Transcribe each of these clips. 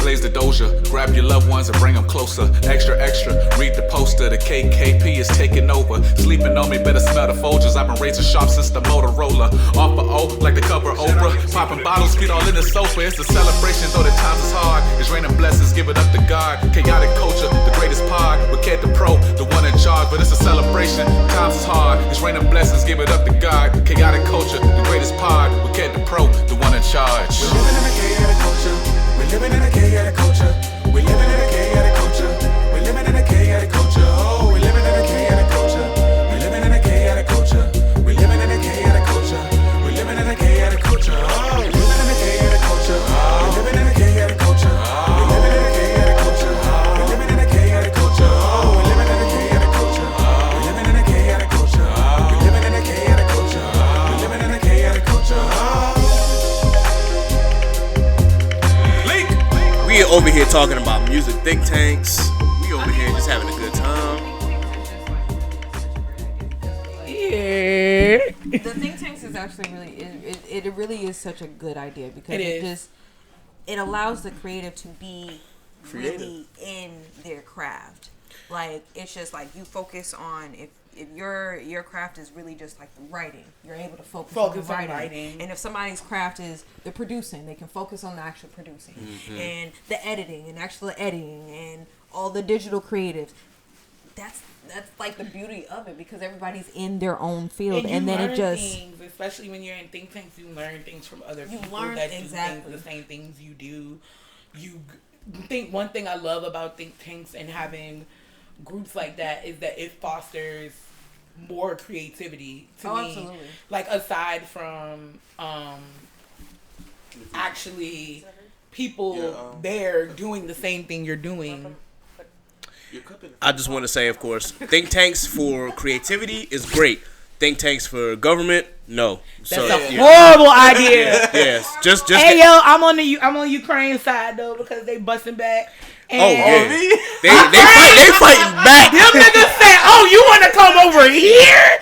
Blaze the doja, grab your loved ones and bring them closer. Extra, extra, read the poster, the KKP is taking over. Sleeping on me, better smell the Folgers. I've been razor sharp since the Motorola. Off of O, like the cover of Oprah. Popping bottles, feet all in the sofa. It's a celebration, though the times is hard. It's raining blessings, give it up to God. Chaotic culture, the greatest pod. With Cat the Pro, the one in charge. But it's a celebration, times is hard. It's raining blessings, give it up to God. Chaotic culture, the greatest pod. With Cat the Pro, the one in charge. We're living in a chaotic culture. We're living in a chaotic culture. We're living in a chaotic culture. We're living in a chaotic culture. Oh, we're living in a chaotic culture. We're living in a chaotic culture. We're living in a chaotic culture. We're living in a chaotic culture. Oh, we're living in a chaotic culture. We're living in a chaotic culture. We're living in a chaotic culture. We're living in a chaotic culture. Oh, we're living in a chaotic culture. We're living in a chaotic culture. We're living in a chaotic culture. We're living in a chaotic culture. We over here talking about music think tanks. We over here just having a good time. Yeah. The think tanks is actually it really is such a good idea because it allows the creative to be really in their craft. Like it's just like you focus on if your craft is really just like the writing, you're able to focus on the writing. And if somebody's craft is the producing, they can focus on the actual producing and the editing and actual editing and all the digital creatives. That's like the beauty of it because everybody's in their own field and then it just things, especially when you're in think tanks, you learn things from other people that do things, the same things you do. You think one thing I love about think tanks and having groups like that is that it fosters more creativity to me. Absolutely. Like aside from actually people there doing the same thing you're doing. I just want to say, of course, think tanks for creativity is great. Think tanks for government, no. That's a horrible idea. Yes, just. Hey yo, I'm on Ukraine side though because they busting back. And they fighting back. Them niggas said, "Oh, you want to come over here?"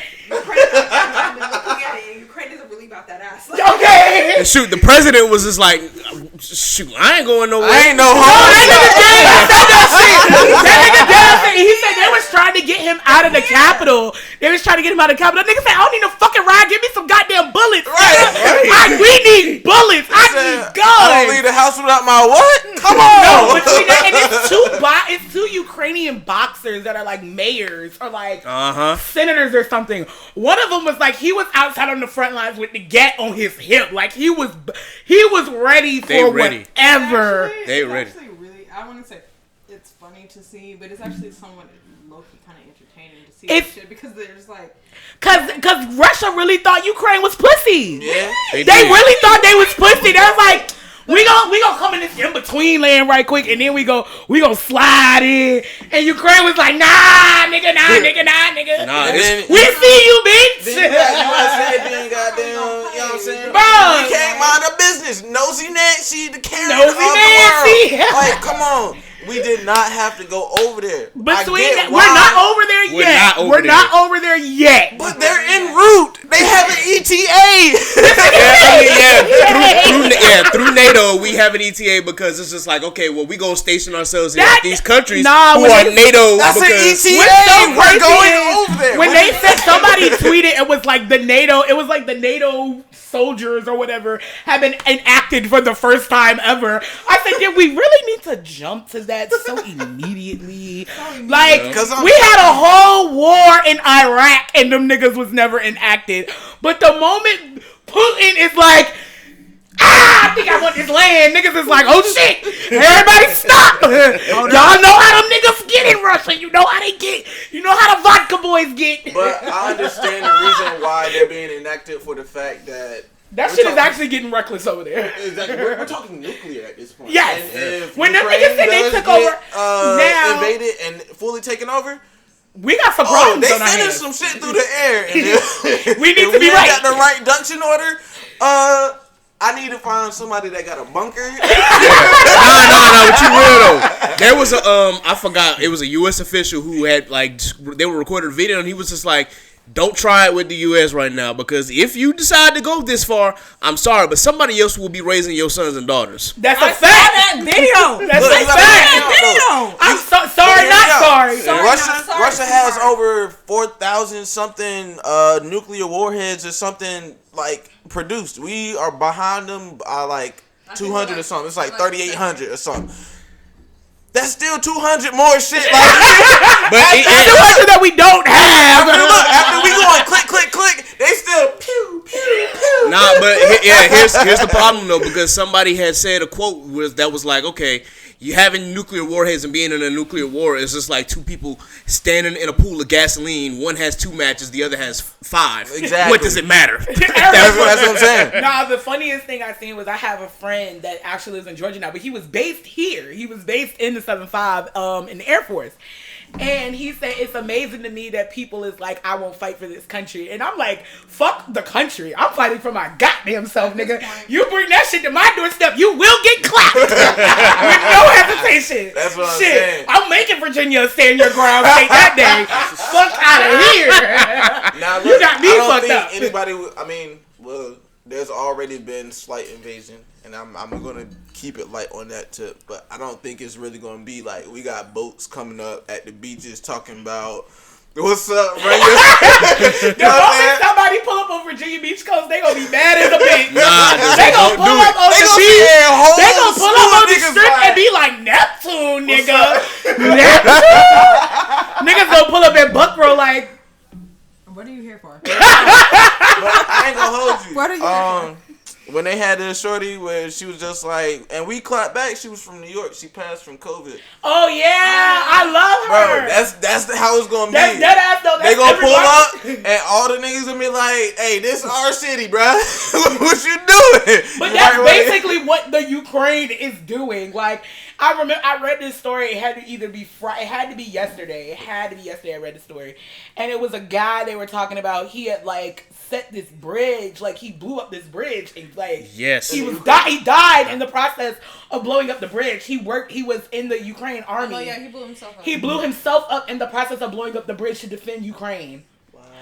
Ukraine isn't really about that ass. Okay. And shoot, the president was just like, shoot, I ain't going nowhere. I ain't no home. That nigga did. He said they was trying to get him out of the Capitol. They was trying to get him out of the Capitol. Nigga said, I don't need no fucking ride. Give me some goddamn bullets. Right. We need bullets. I need guns. I don't leave the house without my what? Come on. No, but see, and it's two Ukrainian boxers that are like mayors or like senators or something. One of them was like he was outside on the front lines with the gat on his hip, like he was ready for whatever. They ready. Actually really, I wouldn't say it's funny to see, but it's actually somewhat low-key kind of entertaining to see that shit because there's like. Cause Russia really thought Ukraine was pussy. Yeah, they really thought they was pussy. They was like, we gonna come in this in between land right quick, and then we gonna slide in. And Ukraine was like, nah, nigga. Nah, we see you, bitch. Then you got USA being goddamn, you know what I'm saying? Bro, we can't mind our business. Nosy Nancy, the Karen Nosy of the Nancy. world. Like, come on. We did not have to go over there. We're not over there yet. We're not over there yet. But they're en route. They have an ETA. Through NATO, we have an ETA because it's just like, okay, well, we gonna station ourselves in these countries who are NATO. That's an ETA. We're going over there. When they said somebody tweeted, it was like the NATO soldiers or whatever have been enacted for the first time ever. I said, did we really need to jump to that so immediately? Like, we had a whole war in Iraq and them niggas was never enacted. But the moment Putin is like, I think I want this land, niggas is like, oh shit, everybody stop. Y'all know how them niggas get in Russia. You know how they get. You know how the vodka boys get. But I understand the reason why they're being enacted for the fact that shit is actually getting reckless over there. Exactly. We're talking nuclear at this point. Yes. And if when them niggas said they took over, now invaded and fully taken over, we got some problems. They finished some shit through the air. And we need to be right. Got the right ducks in order. I need to find somebody that got a bunker. No, but you real though. There was a I forgot, it was a U.S. official who had like, they were recording a video and he was just like, Don't try it with the U.S. right now, because if you decide to go this far, I'm sorry, but somebody else will be raising your sons and daughters. That's a fact. That video. That's a fact. I'm sorry, not sorry. Russia has over 4,000 something nuclear warheads or something like produced. We are behind them by like 200 or something. It's like 3,800 or something. That's still 200 more shit. Like, but that's 200 that we don't have. After we going click, they still pew, pew, pew. Nah, but here's the problem though, because somebody had said a quote that was like, okay, you having nuclear warheads and being in a nuclear war is just like two people standing in a pool of gasoline. One has 2 matches, the other has 5. Exactly. What does it matter? That's what I'm saying. Nah, the funniest thing I seen was I have a friend that actually lives in Georgia now, but he was based here. He was based in the 7.5 in the Air Force. And he said, it's amazing to me that people is like, I won't fight for this country. And I'm like, fuck the country. I'm fighting for my goddamn self, nigga. You bring that shit to my doorstep, you will get clapped. With no hesitation. That's what I'm saying. I'm making Virginia stand your ground state that day. Fuck out of here. Now, look, you got me fucked up. There's already been slight invasion, and I'm gonna keep it light on that tip. But I don't think it's really gonna be like we got boats coming up at the beaches talking about what's up, right? The moment somebody pull up on Virginia Beach coast, they gonna be mad as a bitch. Nah, they gonna pull up on the beach. They gonna pull up on the strip and be like, Neptune, nigga. Neptune. Niggas gonna pull up at Buckrow like, what are you here for? But I ain't gonna hold you. What are you here for? When they had this shorty where she was just like, and we clapped back. She was from New York. She passed from COVID. oh yeah, I love her. Bro, that's how it's gonna be. That's dead ass though. They gonna pull up, and all the niggas gonna be like, "Hey, this is our city, bro. What you doing?" But that's basically what the Ukraine is doing. Like, I remember I read this story. It had to either be Friday. It had to be yesterday. I read the story, and it was a guy they were talking about. He had like set this bridge, like he blew up this bridge, and like he died in the process of blowing up the bridge. He was in the Ukraine army. Oh yeah, he blew himself up. He blew himself up in the process of blowing up the bridge to defend Ukraine.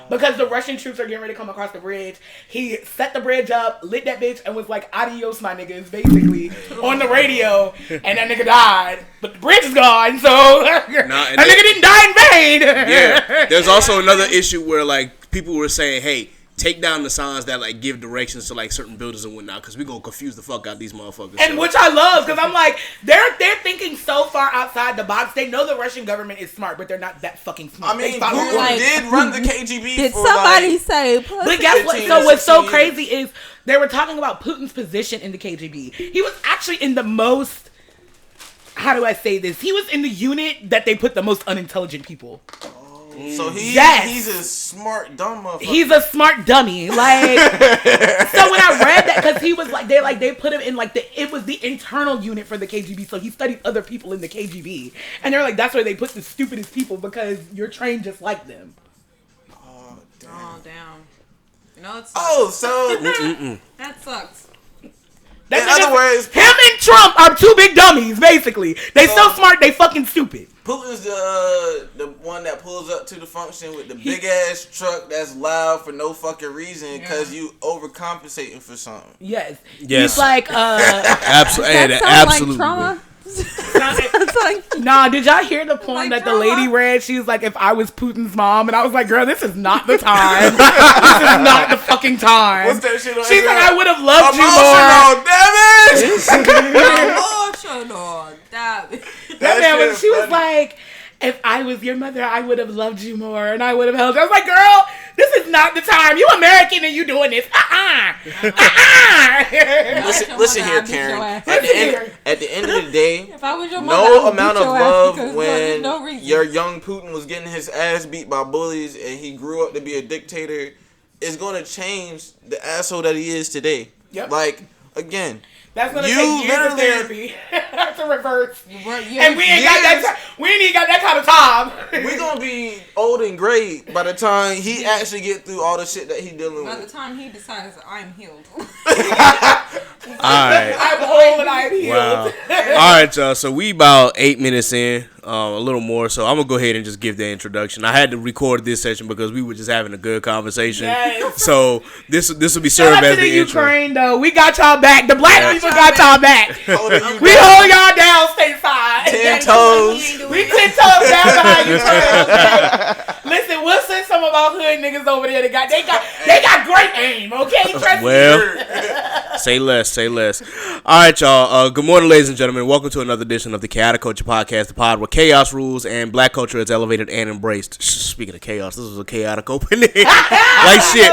Because the Russian troops are getting ready to come across the bridge. He set the bridge up, lit that bitch, and was like, adios, my niggas, basically, on the radio. And that nigga died. But the bridge is gone, so that nigga didn't die in vain. Yeah. There's also another issue where, like, people were saying, hey, take down the signs that like give directions to like certain buildings and whatnot, because we gonna confuse the fuck out these motherfuckers. And which I love, because I'm like, they're thinking so far outside the box. They know the Russian government is smart, but they're not that fucking smart. I mean, Putin did run the KGB. Did for somebody like, say? But guess what? So what's so crazy is they were talking about Putin's position in the KGB. He was actually in the most. How do I say this? He was in the unit that they put the most unintelligent people. So he's a smart dumb motherfucker. He's a smart dummy. Like, so when I read that, because he was like they put him in like it was the internal unit for the KGB, so he studied other people in the KGB, and they're like, that's where they put the stupidest people because you're trained just like them. Oh damn. Oh damn. You know it's. Oh, so that sucks. In other words, him and Trump are two big dummies. Basically, they so smart they fucking stupid. Putin's the one that pulls up to the function with the big ass truck that's loud for no fucking reason because you overcompensating for something. Yes. He's like absolutely. Like trauma? Nah, did y'all hear the poem that the lady read? She was like, if I was Putin's mom, and I was like, girl, this is not the time. This is not the fucking time. What's that shit on She's like, I would have loved you more. Emotional, damn it. That man she was like, if I was your mother, I would have loved you more, and I would have held you. I was like, girl, this is not the time. You American and you doing this. Listen here, Karen. At the end of the day, if I was your mother, no amount of love when your young Putin was getting his ass beat by bullies and he grew up to be a dictator is going to change the asshole that he is today. Yep. Like, again. That's gonna take years of therapy to reverse, and we ain't got that. We ain't even got that kind of time. We gonna be old and gray by the time he actually get through all the shit that he dealing with. By the time he decides I'm healed. right. I'm whole and I'm healed. Wow. All right, y'all. So we about 8 minutes in, a little more. So I'm gonna go ahead and just give the introduction. I had to record this session because we were just having a good conversation. Yes. So this will be Shout served out as to the the intro. Ukraine, though. We got y'all back. The black people got y'all back. We hold y'all down stateside. 10 toes. We 10 toes down behind you. Okay? Listen, we'll send some of our hood niggas over there. They got great aim. Okay, trust Well, say less. All right, y'all. Good morning, ladies and gentlemen. Welcome to another edition of the Khaotic Culture Podcast, the pod where chaos rules and black culture is elevated and embraced. Speaking of chaos, this was a chaotic opening. Like shit.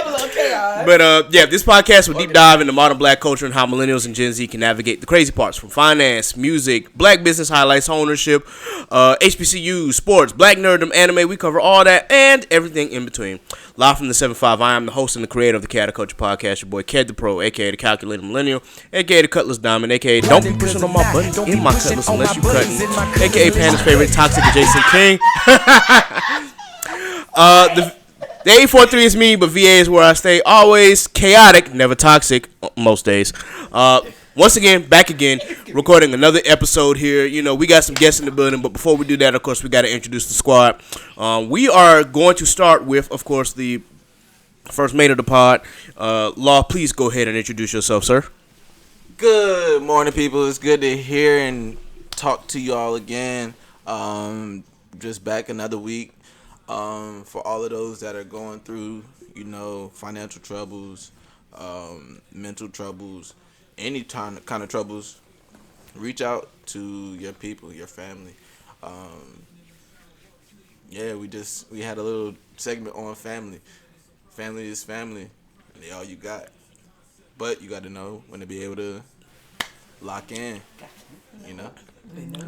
But yeah, this podcast will deep dive into modern black culture and how millennials and Gen Z can navigate the crazy parts from finance, music, black business highlights, ownership, HBCUs, sports, black nerddom, anime. We cover all that and everything in between. Live from the 7-5, I am the host and the creator of the Khaotic Culture Podcast, your boy Ked the Pro, aka the Calculated Millennial, aka the Cutlass Diamond, aka Don't Be Pushing on My Buttons in My Cutlass Unless You Cutting, aka Panda's favorite Toxic Adjacent King. The 843 is me, but VA is where I stay. Always chaotic, never toxic, most days. Once again, back again, recording another episode here. You know, we got some guests in the building, but before we do that, of course, we got to introduce the squad. We are going to start with, of course, the first mate of the pod. Law, please go ahead and introduce yourself, sir. Good morning, people. It's good to hear and talk to you all again. Just back another week. For all of those that are going through, you know, financial troubles, mental troubles, any kind of troubles, reach out to your people, your family. Yeah, we had a little segment on family. Family is family, and they all you got. But you got to know when to be able to lock in, you know. When to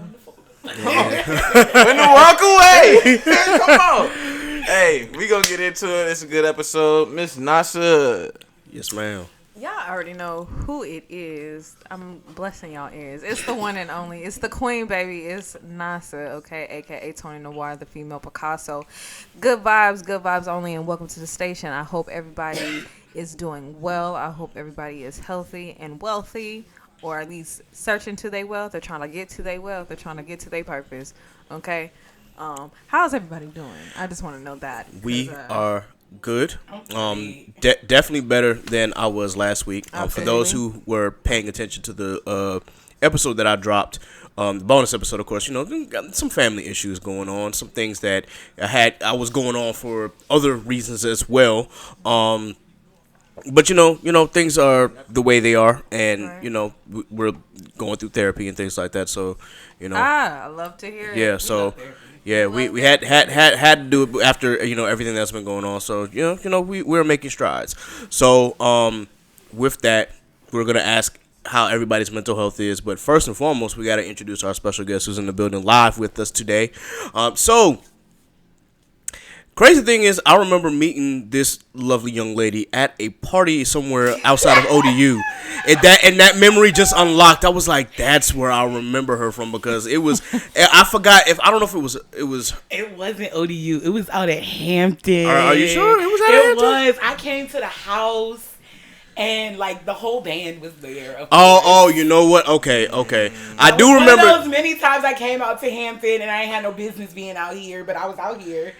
walk away. Come on. Hey, we gonna get into it. It's a good episode. Miss Nasha. Yes, ma'am. Y'all already know who it is. I'm blessing y'all ears. It's the one and only. It's the queen, baby. It's Nasa, okay, a.k.a. Tony Noir, the female Picasso. Good vibes only, and welcome to the station. I hope everybody is doing well. I hope everybody is healthy and wealthy, or at least searching to their wealth. They're trying to get to their wealth. They're trying to get to their purpose, okay? How's everybody doing? I just want to know that. We are good. Definitely better than I was last week. For those who were paying attention to the episode that I dropped, the bonus episode, of course, you know, got some family issues going on, some things that I was going on for other reasons as well. But you know, things are the way they are, and right. You know, we're going through therapy and things like that. So, you know, I love to hear it. Yeah, so. Yeah, we had to do it after, you know, everything that's been going on. So, you know, we're making strides. So, with that, we're going to ask how everybody's mental health is. But first and foremost, we got to introduce our special guest who's in the building live with us today. So, crazy thing is, I remember meeting this lovely young lady at a party somewhere outside of ODU. And that memory just unlocked. I was like, that's where I remember her from, because it was, I forgot I don't know if it was. It wasn't ODU. It was out at Hampton. Are you sure? It was out at Hampton? It was. I came to the house and like the whole band was there. Oh, you know what? Okay. I do remember. One of those many times I came out to Hampton and I ain't had no business being out here, but I was out here.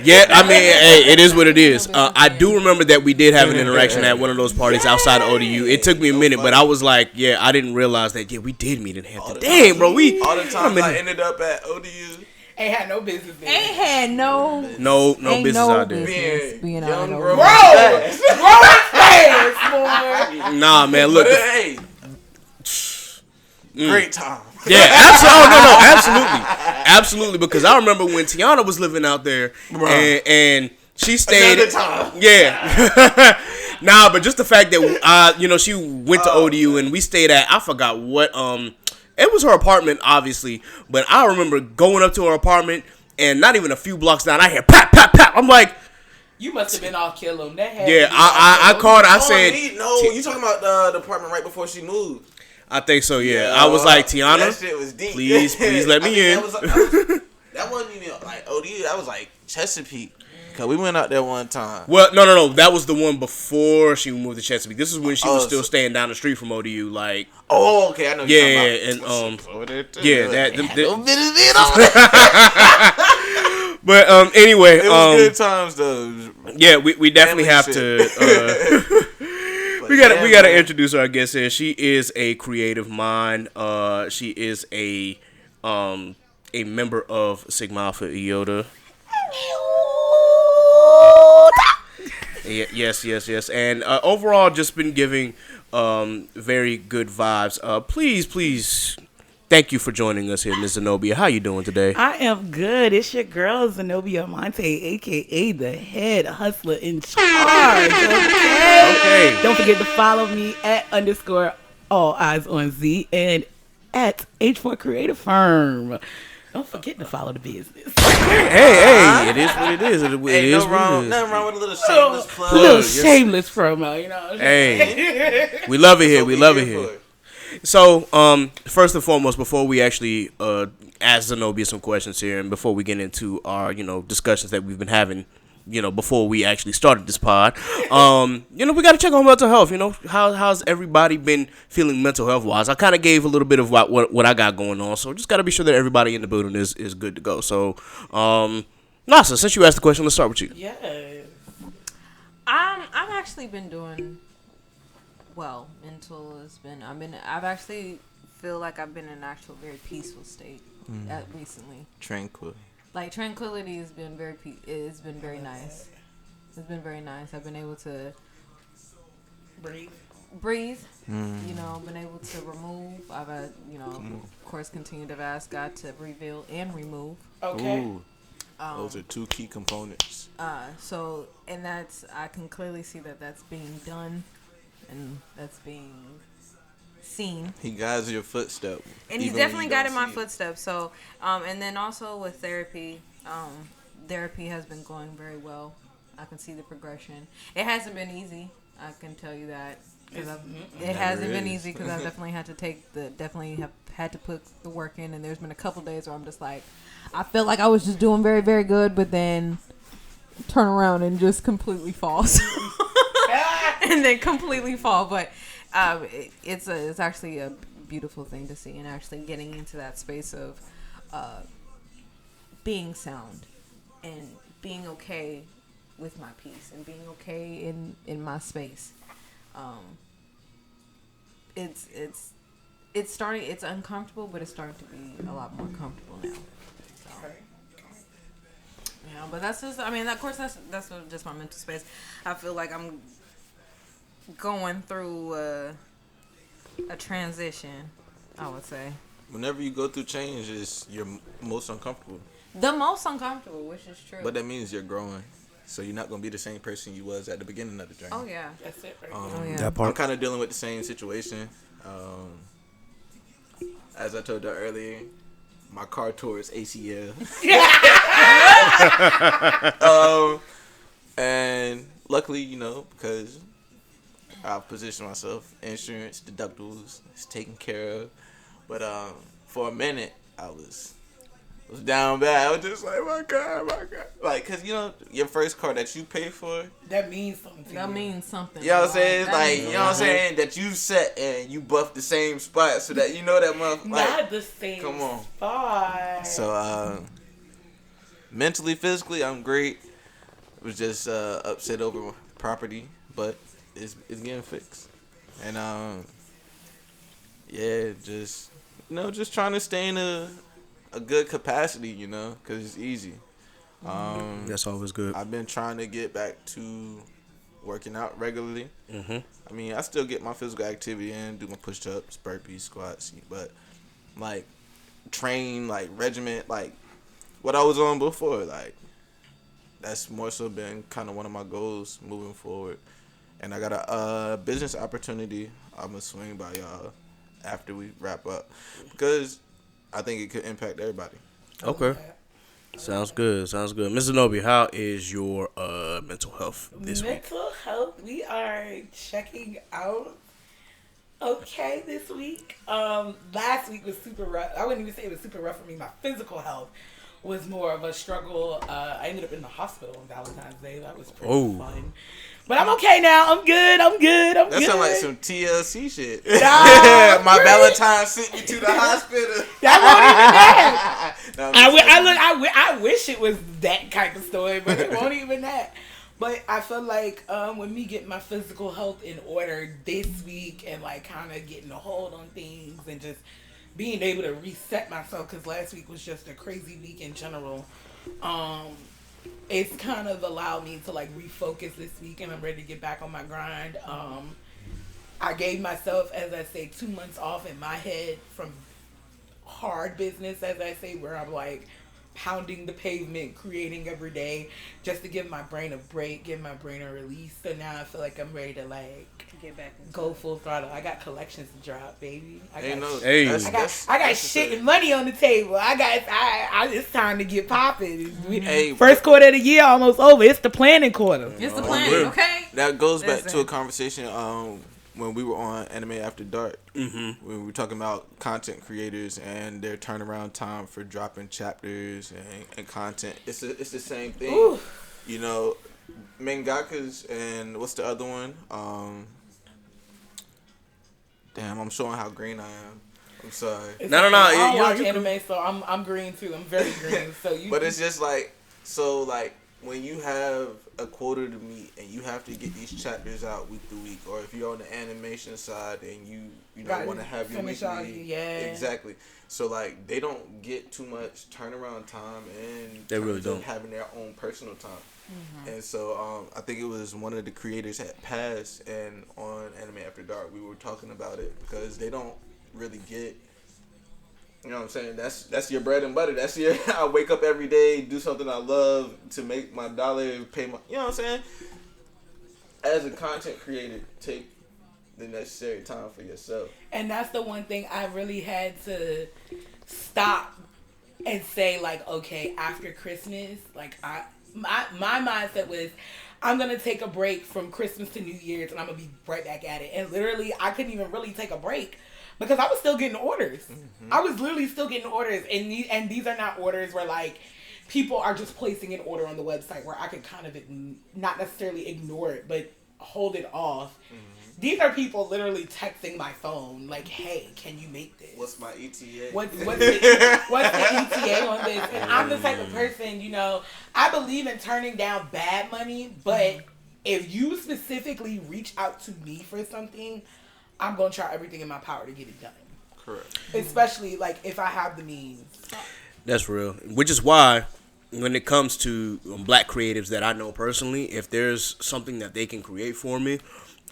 Yeah, I mean, hey, it is what it is. I do remember that we did have an interaction at one of those parties outside of ODU. It took me a minute, but I was like, yeah, I didn't realize that. Yeah, we did meet in Hampton. Dang, bro, all the times I ended up at ODU. Ain't had no business there. Ain't had no business out there. Being young, out bro. Growing fast, boy. Nah, man, look. Hey, great time. Yeah, absolutely. Because I remember when Tiana was living out there, and she stayed. Another time. Yeah. Nah, but just the fact that you know, she went to ODU and we stayed at, I forgot what it was her apartment, obviously, but I remember going up to her apartment and not even a few blocks down, I hear pap pap pap. I'm like, you must have been all kill him. Yeah, I called. I said, you talking about the apartment right before she moved? I think so, yeah. I was like, Tiana, that shit was deep. please let me in. That wasn't even like ODU. That was like Chesapeake. Cause we went out there one time. Well, no. That was the one before she moved to Chesapeake. This is when she was still staying down the street from ODU. Like, oh, okay, I know. Yeah, But anyway, it was good times though. Yeah, we definitely have to. We gotta introduce our guest here. She is a creative mind. She is a member of Sigma Alpha Iota. Yes. And overall, just been giving very good vibes. Please, thank you for joining us here, Ms. Zenobia. How you doing today? I am good. It's your girl, Zenobia Monte, a.k.a. the head hustler in charge. Okay. Don't forget to follow me at _ all eyes on Z and at H4 Creative Firm. Don't forget to follow the business. Hey, it is what it is. It is nothing wrong with a little shameless plug. A little shameless promo, you know. Hey, we love it here. We love it here. So, first and foremost, before we actually ask Zenobia some questions here, and before we get into our, discussions that we've been having, before we actually started this pod, we got to check on mental health. How's everybody been feeling mental health wise? I kind of gave a little bit of what I got going on, so just got to be sure that everybody in the building is good to go. So, Nasa, since you asked the question, let's start with you. Yeah. I've actually been doing well. Mental has been. I've actually feel like I've been in an actual very peaceful state recently. Tranquil. Like tranquility has been it's been very nice. It's been very nice. I've been able to breathe. Been able to remove. I've of course continue to ask God to reveal and remove. Okay. Ooh. Those are two key components. So I can clearly see that that's being done, and that's being seen. He guides your footstep. And he's definitely guided my footsteps. So, and then also with therapy, therapy has been going very well. I can see the progression. It hasn't been easy. I can tell you that. It hasn't been easy because I've definitely have had to put the work in. And there's been a couple days where I'm just like, I feel like I was just doing very, very good, but then turn around and just completely fall. And then completely fall. But it's actually a beautiful thing to see, and actually getting into that space of being sound and being okay with my peace and being okay in my space. It's starting. It's uncomfortable, but it's starting to be a lot more comfortable now. So, but that's just. I mean, of course, that's just my mental space. I feel like I'm going through a transition, I would say. Whenever you go through change, you're most uncomfortable. The most uncomfortable, which is true. But that means you're growing. So you're not going to be the same person you was at the beginning of the journey. Oh, yeah. That's it. Right? That part. I'm kind of dealing with the same situation. As I told you earlier, my car tore its ACL. And luckily, because I've positioned myself, insurance, deductibles, it's taken care of. But for a minute, I was down bad. I was just like, my God. Like, because, your first car that you pay for. That means something to you. That means something. You know what I'm saying? Like, you know what I'm saying? That you set and you buff the same spot so that you know that motherfucker. Like, not the same spot. So, mentally, physically, I'm great. I was just upset over property, but it's getting fixed. And, just trying to stay in a good capacity, because it's easy. That's always good. I've been trying to get back to working out regularly. Mm-hmm. I mean, I still get my physical activity in, do my push-ups, burpees, squats, but like train, like regiment, like what I was on before, like that's more so been kind of one of my goals moving forward. And I got a business opportunity I'm gonna swing by y'all after we wrap up, because I think it could impact everybody. Okay. Sounds good. Ms. Zenobia, how is your mental health this week? Mental health, we are checking out okay this week. Last week was super rough. I wouldn't even say it was super rough for me, my physical health. was more of a struggle. I ended up in the hospital on Valentine's Day. That was pretty fun. But I'm okay now. I'm good. That good. sounds like some TLC shit. Nah, My Valentine sent me to the hospital. That won't even that. No, I wish it was that kind of story, but it won't even that. But I feel like when me getting my physical health in order this week and like kind of getting a hold on things and just being able to reset myself, because last week was just a crazy week in general. It's kind of allowed me to like refocus this week, and I'm ready to get back on my grind. I gave myself, as I say, 2 months off in my head from hard business, as I say, where I'm like pounding the pavement, creating every day, just to give my brain a break, give my brain a release. So now I feel like I'm ready to like get back go full throttle. I got collections to drop, baby. I got shit and money on the table. It's time to get popping. First quarter of the year almost over. It's the planning quarter. It's the planning, okay? That goes back to a conversation when we were on Anime After Dark. When we were talking about content creators and their turnaround time for dropping chapters and content. It's the same thing. Ooh. You know, mangakas and what's the other one? Damn, I'm showing how green I am. I'm sorry. No. I don't watch anime, so I'm green too. I'm very green. But it's just like, so like when you have a quota to meet and you have to get these chapters out week to week, or if you're on the animation side and you want to have your weekly, exactly. So like they don't get too much turnaround time, and they really don't having their own personal time. And so I think it was one of the creators had passed, and on Anime After Dark we were talking about it because they don't really get, you know what I'm saying, that's your bread and butter. That's your I wake up every day, do something I love to make my dollar, pay my, you know what I'm saying? As a content creator, take the necessary time for yourself. And that's the one thing I really had to stop and say, like, okay, after Christmas, like my mindset was, I'm going to take a break from Christmas to New Year's and I'm going to be right back at it. And literally, I couldn't even really take a break because I was still getting orders. I was literally still getting orders. And these are not orders where, like, people are just placing an order on the website where I could kind of not necessarily ignore it, but hold it off. These are people literally texting my phone, like, hey, can you make this? What's my ETA? What's the ETA on this? And I'm the type of person, you know, I believe in turning down bad money, but if you specifically reach out to me for something, I'm going to try everything in my power to get it done. Correct. Especially, like, if I have the means. That's real. Which is why, when it comes to black creatives that I know personally, if there's something that they can create for me,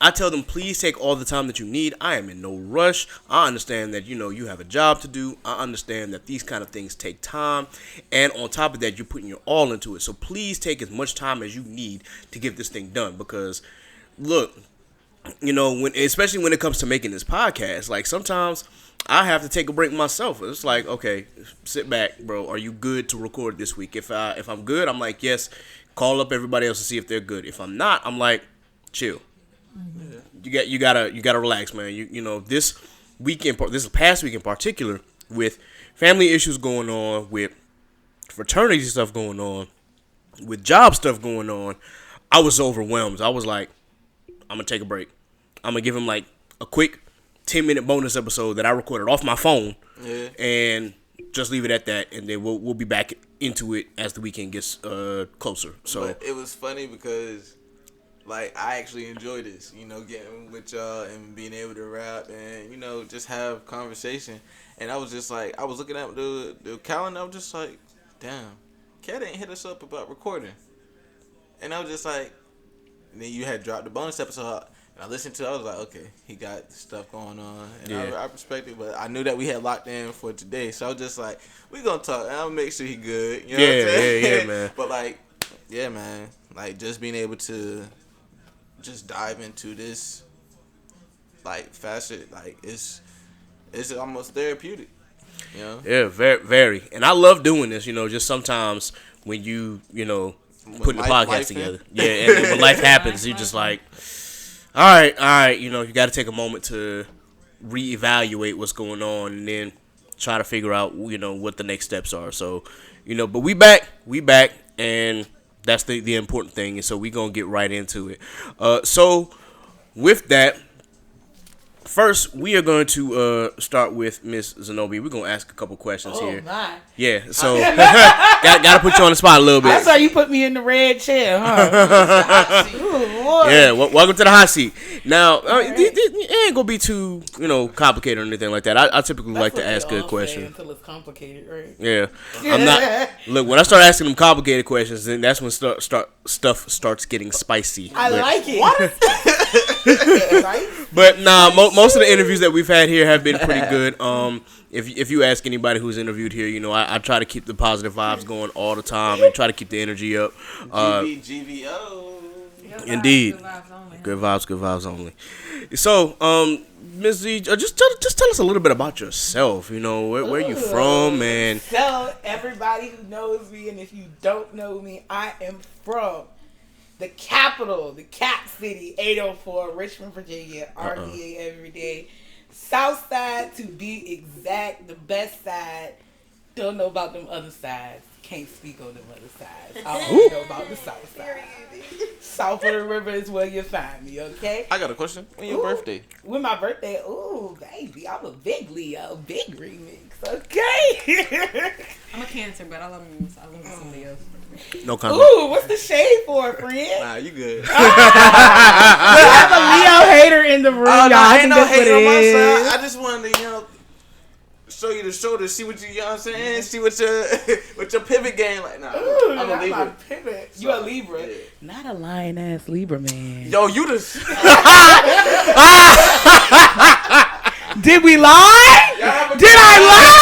I tell them, please take all the time that you need. I am in no rush. I understand that, you know, you have a job to do. I understand that these kind of things take time. And on top of that, you're putting your all into it. So please take as much time as you need to get this thing done. Because, look, you know, especially when it comes to making this podcast, like sometimes I have to take a break myself. It's like, okay, sit back, bro. Are you good to record this week? If I'm good, I'm like, yes. Call up everybody else to see if they're good. If I'm not, I'm like, chill. You gotta relax, man. You know, this past week in particular, with family issues going on, with fraternity stuff going on, with job stuff going on, I was overwhelmed. I was like, I'm gonna take a break. I'm gonna give him like a quick 10-minute bonus episode that I recorded off my phone, and just leave it at that, and then we'll be back into it as the weekend gets closer. So but it was funny because, like, I actually enjoy this, you know, getting with y'all and being able to rap and, you know, just have conversation. And I was just like, I was looking at the calendar, I was just like, damn, Cat ain't hit us up about recording. And I was just like, and then you had dropped the bonus episode, and I listened to it, I was like, okay, he got stuff going on. And I respect it, but I knew that we had locked in for today. So I was just like, we gonna talk, and I'll make sure he good. You know what I'm saying? Yeah, man. But, like, yeah, man, like, just being able to just dive into this, like, facet, like, it's almost therapeutic, you know? Yeah, very, very. And I love doing this, you know, just sometimes when you know, putting the podcast together. Yeah, and then when life happens, you're just like, all right, you know, you got to take a moment to reevaluate what's going on and then try to figure out, what the next steps are. So, but we back, and that's the important thing. And so we gonna get right into it. So with that, first we are going to start with Miss Zenobia. We're gonna ask a couple questions here. My. Yeah, so gotta put you on the spot a little bit. That's how you put me in the red chair, huh? Ooh, yeah, welcome to the hot seat. Now, it ain't gonna be too, complicated or anything like that. I typically like to ask a question. Until it's complicated, right? Yeah, I'm not. Look, when I start asking them complicated questions, then that's when stuff starts getting spicy. I like it. Right? But nah, most of the interviews that we've had here have been pretty good. If you ask anybody who's interviewed here, I try to keep the positive vibes going all the time and try to keep the energy up. GVO. Indeed. Good vibes only. So, Ms. Z, just tell us a little bit about yourself. Where you from, and tell everybody who knows me, and if you don't know me, I am from the capital, the Cap City, 804, Richmond, Virginia, RVA every day. South side, to be exact, the best side. Don't know about them other sides. Can't speak on them other sides. I only know about the south side. South of the river is where you find me, okay? I got a question. When your birthday? When my birthday? Ooh, baby, I'm a big Leo, big remix, okay? I'm a Cancer, but I love somebody else. no comment. Ooh, what's the shade for, friend? Nah, you good. We have a Leo hater in the room, y'all. I I ain't think no that's what hater on my it is. side. I just wanted to, show you the shoulder, see what you know what I'm saying? See what your pivot game like. Nah, Ooh, I'm a that's Libra. my pivot. You a Libra. Yeah. Not a lion ass Libra, man. Yo, you the Did we lie? Did I lie?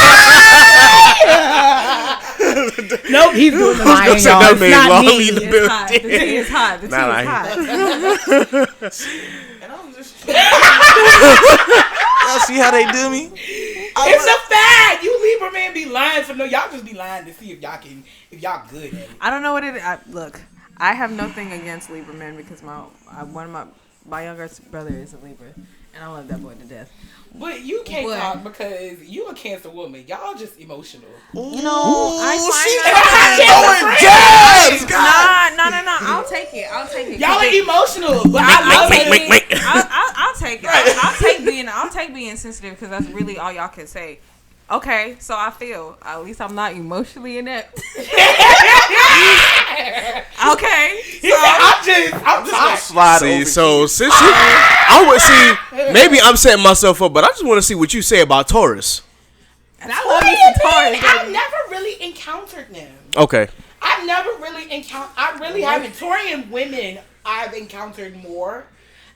Nope, he's doing the lying, y'all. It's not me. It's hot. The tea is hot. The tea is hot. and I'm just y'all see how they do me? It's a fact. You Libra man be lying for no. Y'all just be lying to see if y'all good at it. I don't know what it is. Look, I have nothing against Libra men because one of my younger brother is a Libra, and I love that boy to death. But you can't talk because you a Cancer woman. Y'all just emotional. You know, I find No. I'll take it. Y'all are emotional, but I love it. I'll take it. I'll take being sensitive because that's really all y'all can say. Okay, so I feel at least I'm not emotionally inept. Okay, so I'm just gonna slide over. So since I would see, maybe I'm setting myself up, but I just want to see what you say about Taurus. And I love me some Taurus. I've never really encountered them. Okay. I've never really encountered. I really haven't. Taurian women, I've encountered more.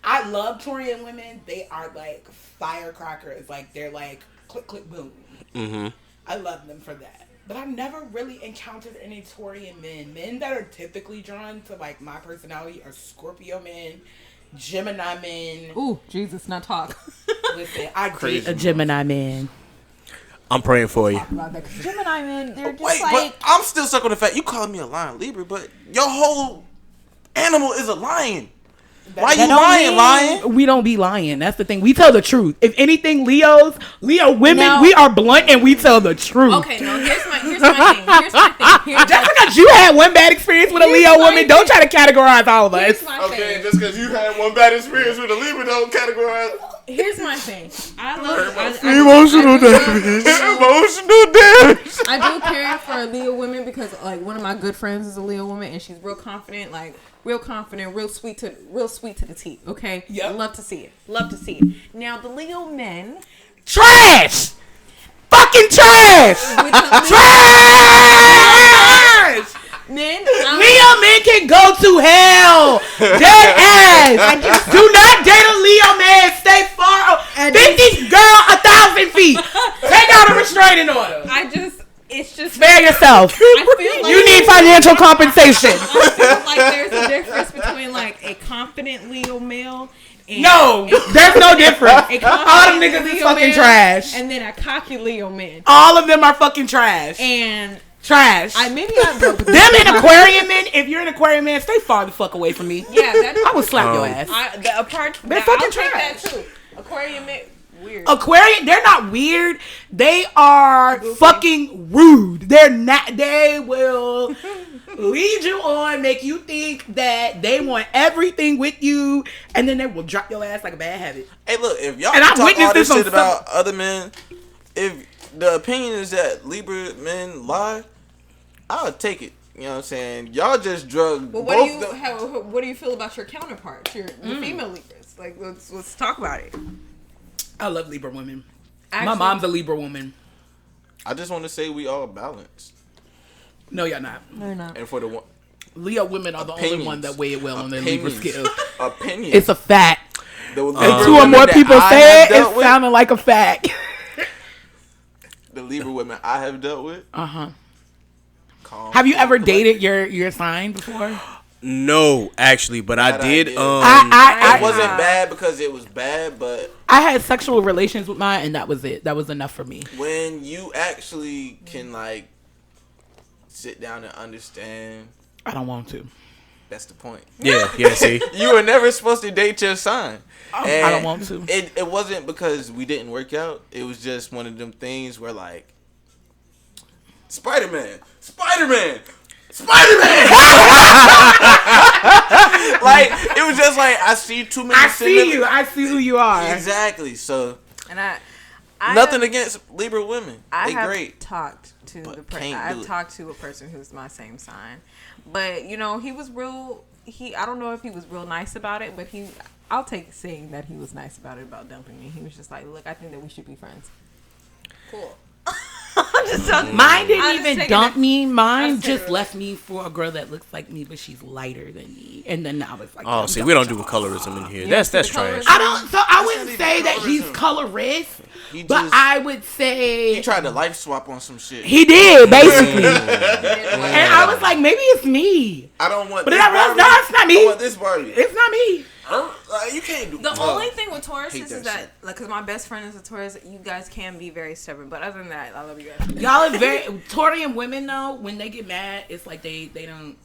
I love Taurian women. They are like firecrackers. Like they're like click, click, boom. Mm-hmm. I love them for that. But I've never really encountered any Taurian men. Men that are typically drawn to like my personality are Scorpio men, Gemini men. Ooh, Jesus, not talk. Listen, I date a Gemini man. I'm praying for you. Gemini men, they're just Wait, like. but I'm still stuck on the fact you calling me a lion Libra, but your whole animal is a lion. Why you lying? We don't be lying. That's the thing. We tell the truth. If anything, Leo women, we are blunt and we tell the truth. Okay, no, here's my thing. Just because you had one bad experience with a Leo woman, don't try to categorize all of us. Okay, just because you had one bad experience with a Libra, don't categorize. Here's my thing. I love Emotional damage. I do care for Leo women because like one of my good friends is a Leo woman and she's real confident, real sweet to the teeth. Okay, yeah, love to see it. Now the Leo men, trash, fucking trash, trash. Men, Leo men can go to hell. Dead ass. Do not date a Leo man. Stay far. 50 girl 1,000 feet. Take out a restraining order. It's just spare yourself. I feel like you need financial compensation. I feel like there's a difference between like a confident Leo male. No, there's no difference. All them niggas is fucking trash. And then a cocky Leo man. All of them are fucking trash. And trash. Them and Aquarian men. If you're an Aquarian man, stay far the fuck away from me. Yeah, I would slap your ass. They're fucking trash. That too. Aquarian men. weird. Aquarian, they're not weird. They are fucking rude. They're not. They will lead you on, make you think that they want everything with you, and then they will drop your ass like a bad habit. Hey, look, if y'all And I talk all witnessed this this shit on about other men, if the opinion is that Libra men lie, I would take it. You know what I'm saying? Y'all just drug Well, both. what do you feel about your counterparts, your female Libras? Like, let's talk about it. I love Libra women. Actually, My mom's a Libra woman. I just want to say we all balanced. No, y'all not. They're not. And for the one, Leo women are the only one that weigh it well on their Libra scale. Opinion. It's a fact. The And Libra two or women more that people I say have it, dealt it's with- sounding like a fact. The Libra women I have dealt with. Have you ever dated your sign before? No, actually, but I That I did. did. I It wasn't bad because it was bad, but I had sexual relations with mine, and that was it. That was enough for me. when you actually can like sit down and understand, I don't want to. that's the point. Yeah, see. You were never supposed to date your sign. I don't want to. It wasn't because we didn't work out. It was just one of them things where like Spider-Man. Like it was just like I see too many. I see you. I see who you are. Exactly. So And I nothing have, against Libra women. I They have great. talked to But the person. can't do I've it. talked to a person who's my same sign, but you know he was real. I don't know if he was real nice about it, but I'll take saying that he was nice about it, about dumping me. He was just like, look, I think that we should be friends. Cool. I'm just telling Mine I'm didn't just even taking dump it- me. Mine I'm just just taking it. left me for a girl that looks like me, but she's lighter than me. And then I was like, Oh, see, we don't do colorism in here. That's the trash. colorism. I don't. So I wouldn't not say even that he's colorism. colorist, He but just- I would say He tried to life swap on some shit. he did basically. And And I was like, maybe it's me. I don't want. But this then I realized, Barbie. no, it's not me. I want this Barbie. It's not me. You can't do. The only thing with Taurus hate is that that, shit. like, because my best friend is a Taurus, you guys can be very stubborn. But other than that, I love you guys. Y'all are very Taurian women though. When they get mad, it's like they don't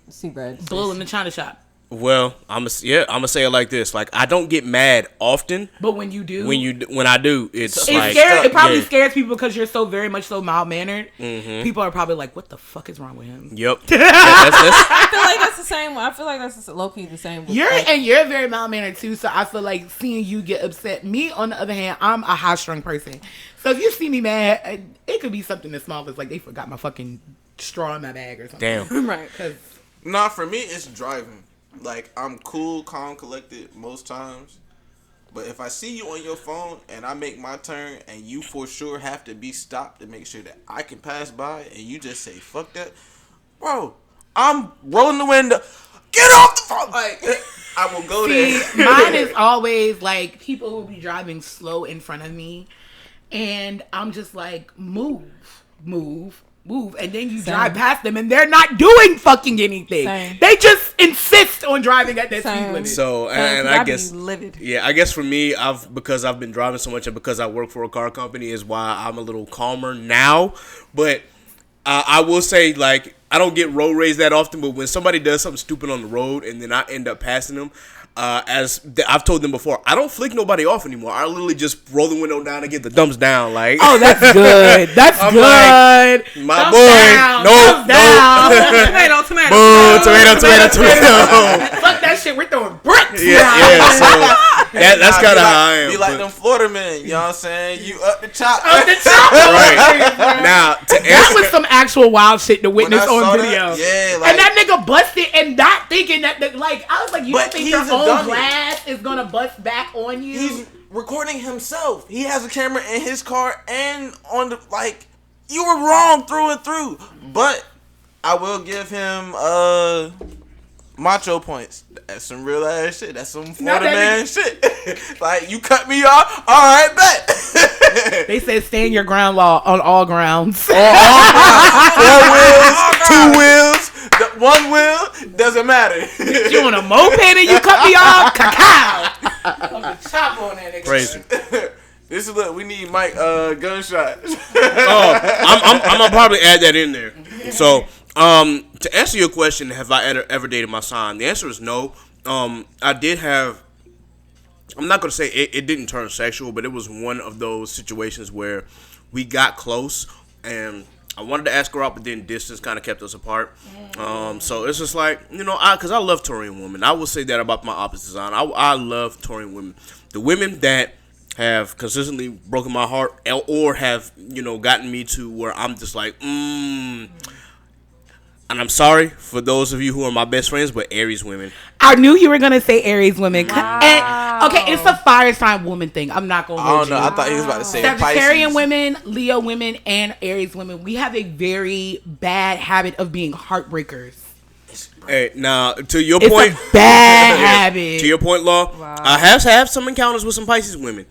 See red. blow in the china shop. Well, I'm gonna say it like this: like I don't get mad often. But when you do, When I do, it's it's like scary. It probably yeah. scares people because you're so very much so mild mannered. People are probably like, "What the fuck is wrong with him?" Yep. That's I feel like that's the same. I feel like that's low key the same. With You're very mild mannered too. So I feel like seeing you get upset. Me, on the other hand, I'm a high strung person. So if you see me mad, it could be something as small as like they forgot my fucking straw in my bag or something. damn. right. Cause Nah, for me, it's driving. Like, I'm cool, calm, collected most times. But if I see you on your phone and I make my turn and you for sure have to be stopped to make sure that I can pass by and you just say, fuck that, bro, I'm rolling the window. Get off the phone. Like, I will go see, there. mine is always like people who be driving slow in front of me, and I'm just like, move, and then you drive past them, and they're not doing fucking anything. Same. They just insist on driving at that speed Same. limit. So and I'd I be guess livid. yeah, I guess for me, because I've been driving so much and because I work for a car company is why I'm a little calmer now. But I will say, like, I don't get road rage that often, but when somebody does something stupid on the road and then I end up passing them, I've told them before, I don't flick nobody off anymore. I literally just roll the window down and get the thumbs down. Like, Oh, that's good. That's I'm good. like, my Thumbs boy, down, no, thumbs down. Tomato. boom, tomato. Fuck that shit. We're throwing bricks. Yeah. So that's kind of how I am. Be like but- them Florida men, you know what I'm saying? You up the top. Right. Now, to That answer, was some actual wild shit to When witness I saw on that, video. yeah, like, And that nigga busted and not thinking that, like, I was like, you But don't think he's your a own dummy. glass is gonna bust back on you? he's recording himself. He has a camera in his car and on the, like, you were wrong through and through. But I will give him macho points. That's some real ass shit. That's some Florida that man shit. Like, you cut me off, all right, bet. They said stand your ground law on all grounds. 4 wheels, 2 wheels, 1 wheel, doesn't matter. You on a moped and you cut me off? Cacao. I'm gonna chop on that nigga. crazy. This is look. We need Mike gunshot. I'm gonna probably add that in there. So, to answer your question, have I ever dated my sign? The answer is no. I did have I'm not gonna say it didn't turn sexual, but it was one of those situations where we got close, and I wanted to ask her out, but then distance kind of kept us apart. So it's just like, because I love Taurian women. I will say that about my opposite sign. I love Taurian women. The women that have consistently broken my heart or have, gotten me to where I'm just like, and I'm sorry for those of you who are my best friends, but Aries women. I knew you were going to say Aries women. Wow. And, okay, it's a fire sign woman thing. I'm not going to hold you. I thought he was about to say Sagittarian women, Leo women, and Aries women. We have a very bad habit of being heartbreakers. Hey, now, to your point. It's a bad habit. To your point, Law, wow. I have had some encounters with some Pisces women.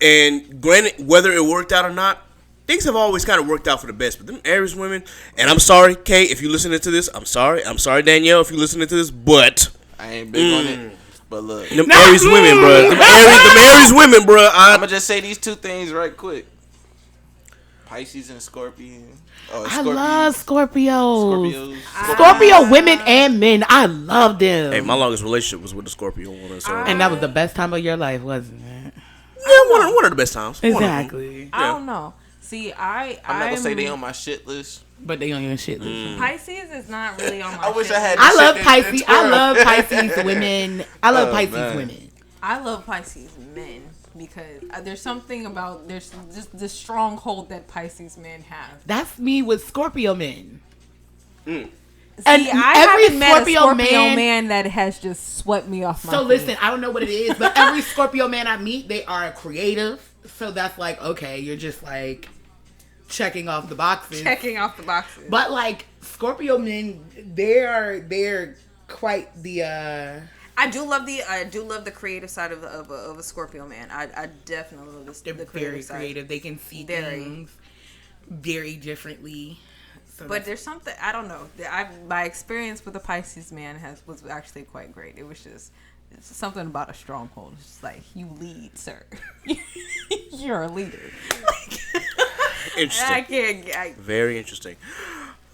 And granted, whether it worked out or not, things have always kind of worked out for the best. But them Aries women, and I'm sorry, Kay, if you're listening to this, I'm sorry. I'm sorry, Danielle, if you're listening to this, but I ain't big on it. But look, them Aries women, bro. Them Aries women, bro. I'm gonna just say these two things right quick. Pisces and Scorpion. I love Scorpios. Scorpio women and men. I love them. Hey, my longest relationship was with the Scorpio woman. So. And that was the best time of your life, wasn't it? Yeah, one of the best times. Exactly. I don't know. See, I'm not gonna say they on my shit list. But they on your shit list. Pisces is not really on my I wish shit I had I love Pisces. I love Pisces women. I love Pisces women. I love Pisces men because there's something about there's just the stronghold that Pisces men have. That's me with Scorpio men. See, and I haven't met a Scorpio man that has just swept me off my feet. Listen, I don't know what it is, but every Scorpio man I meet, they are creative. So that's like, okay, you're just like checking off the boxes. But like Scorpio men, they're quite the I do love the creative side of a Scorpio man. I definitely love the creative very side. Creative. They can see things very differently. So but there's something I don't know. My experience with a Pisces man was actually quite great. It was just something about a stronghold. It's just like, you lead, sir. You're a leader. Interesting. Very interesking.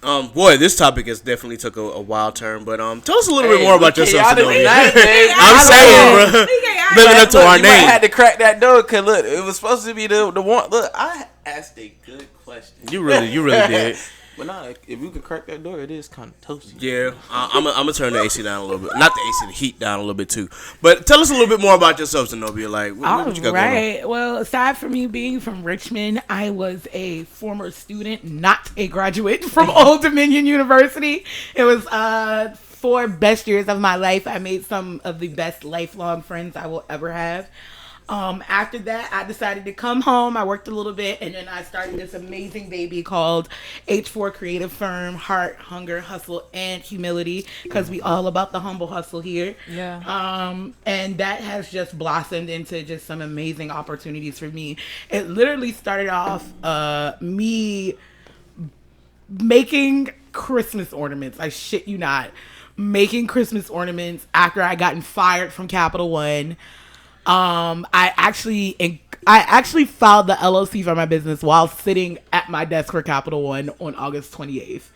Boy, this topic has definitely took a wild turn, but tell us a little bit more about yourself, Zenobia. I'm saying, bro, living up to our name. I had to crack that door because look, it was supposed to be the one. Look, I asked a good question. You really did. But nah, if you could crack that door, it is kind of toasty. Yeah, I'm gonna turn the AC down a little bit. Not the AC, the heat down a little bit too. But tell us a little bit more about yourself, Zenobia. Like, what you got going on? Well, aside from me being from Richmond, I was a former student, not a graduate from Old Dominion University. It was 4 best years of my life. I made some of the best lifelong friends I will ever have. After that, I decided to come home. I worked a little bit, and then I started this amazing baby called H4 Creative Firm, Heart, Hunger, Hustle, and Humility, because we all about the humble hustle here. Yeah. And that has just blossomed into just some amazing opportunities for me. It literally started off me making Christmas ornaments. I shit you not. Making Christmas ornaments after I gotten fired from Capital One. I actually filed the LLC for my business while sitting at my desk for Capital One on August 28th.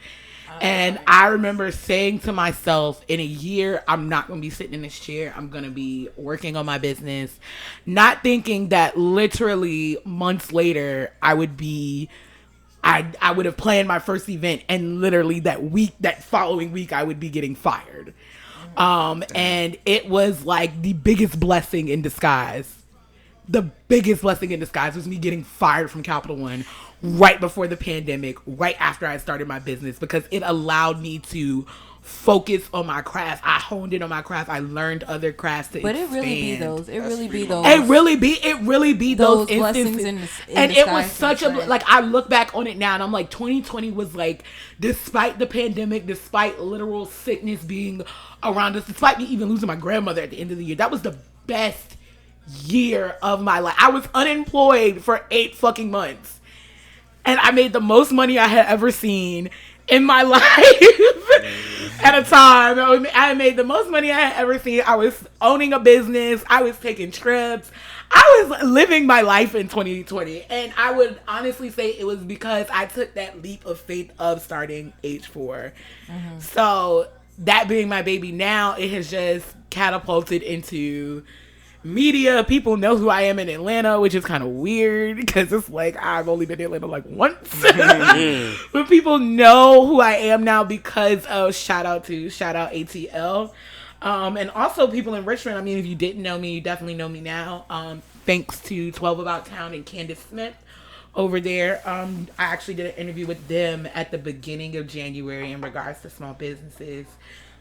And I remember saying to myself, in a year, I'm not going to be sitting in this chair. I'm going to be working on my business. Not thinking that literally months later, I would have planned my first event, and literally that following week, I would be getting fired. And it was like the biggest blessing in disguise. The biggest blessing in disguise was me getting fired from Capital One right before the pandemic, right after I started my business, because it allowed me to focus on my craft. I honed in on my craft. I learned other crafts to expand. It really be those blessings instances. in It was such a, like, I look back on it now and I'm like, 2020 was like, despite the pandemic, despite literal sickness being around us, despite me even losing my grandmother at the end of the year, that was the best year of my life. I was unemployed for 8 fucking months. And I made the most money I had ever seen in my life at a time. I made the most money I had ever seen. I was owning a business. I was taking trips. I was living my life in 2020. And I would honestly say it was because I took that leap of faith of starting H4. Mm-hmm. So that being my baby now, it has just catapulted into media. People know who I am in Atlanta, which is kind of weird because it's like I've only been in Atlanta like once. But people know who I am now because of shout out ATL. And also people in Richmond. I mean, if you didn't know me, you definitely know me now. Thanks to 12 About Town and Candace Smith over there. I actually did an interview with them at the beginning of January in regards to small businesses.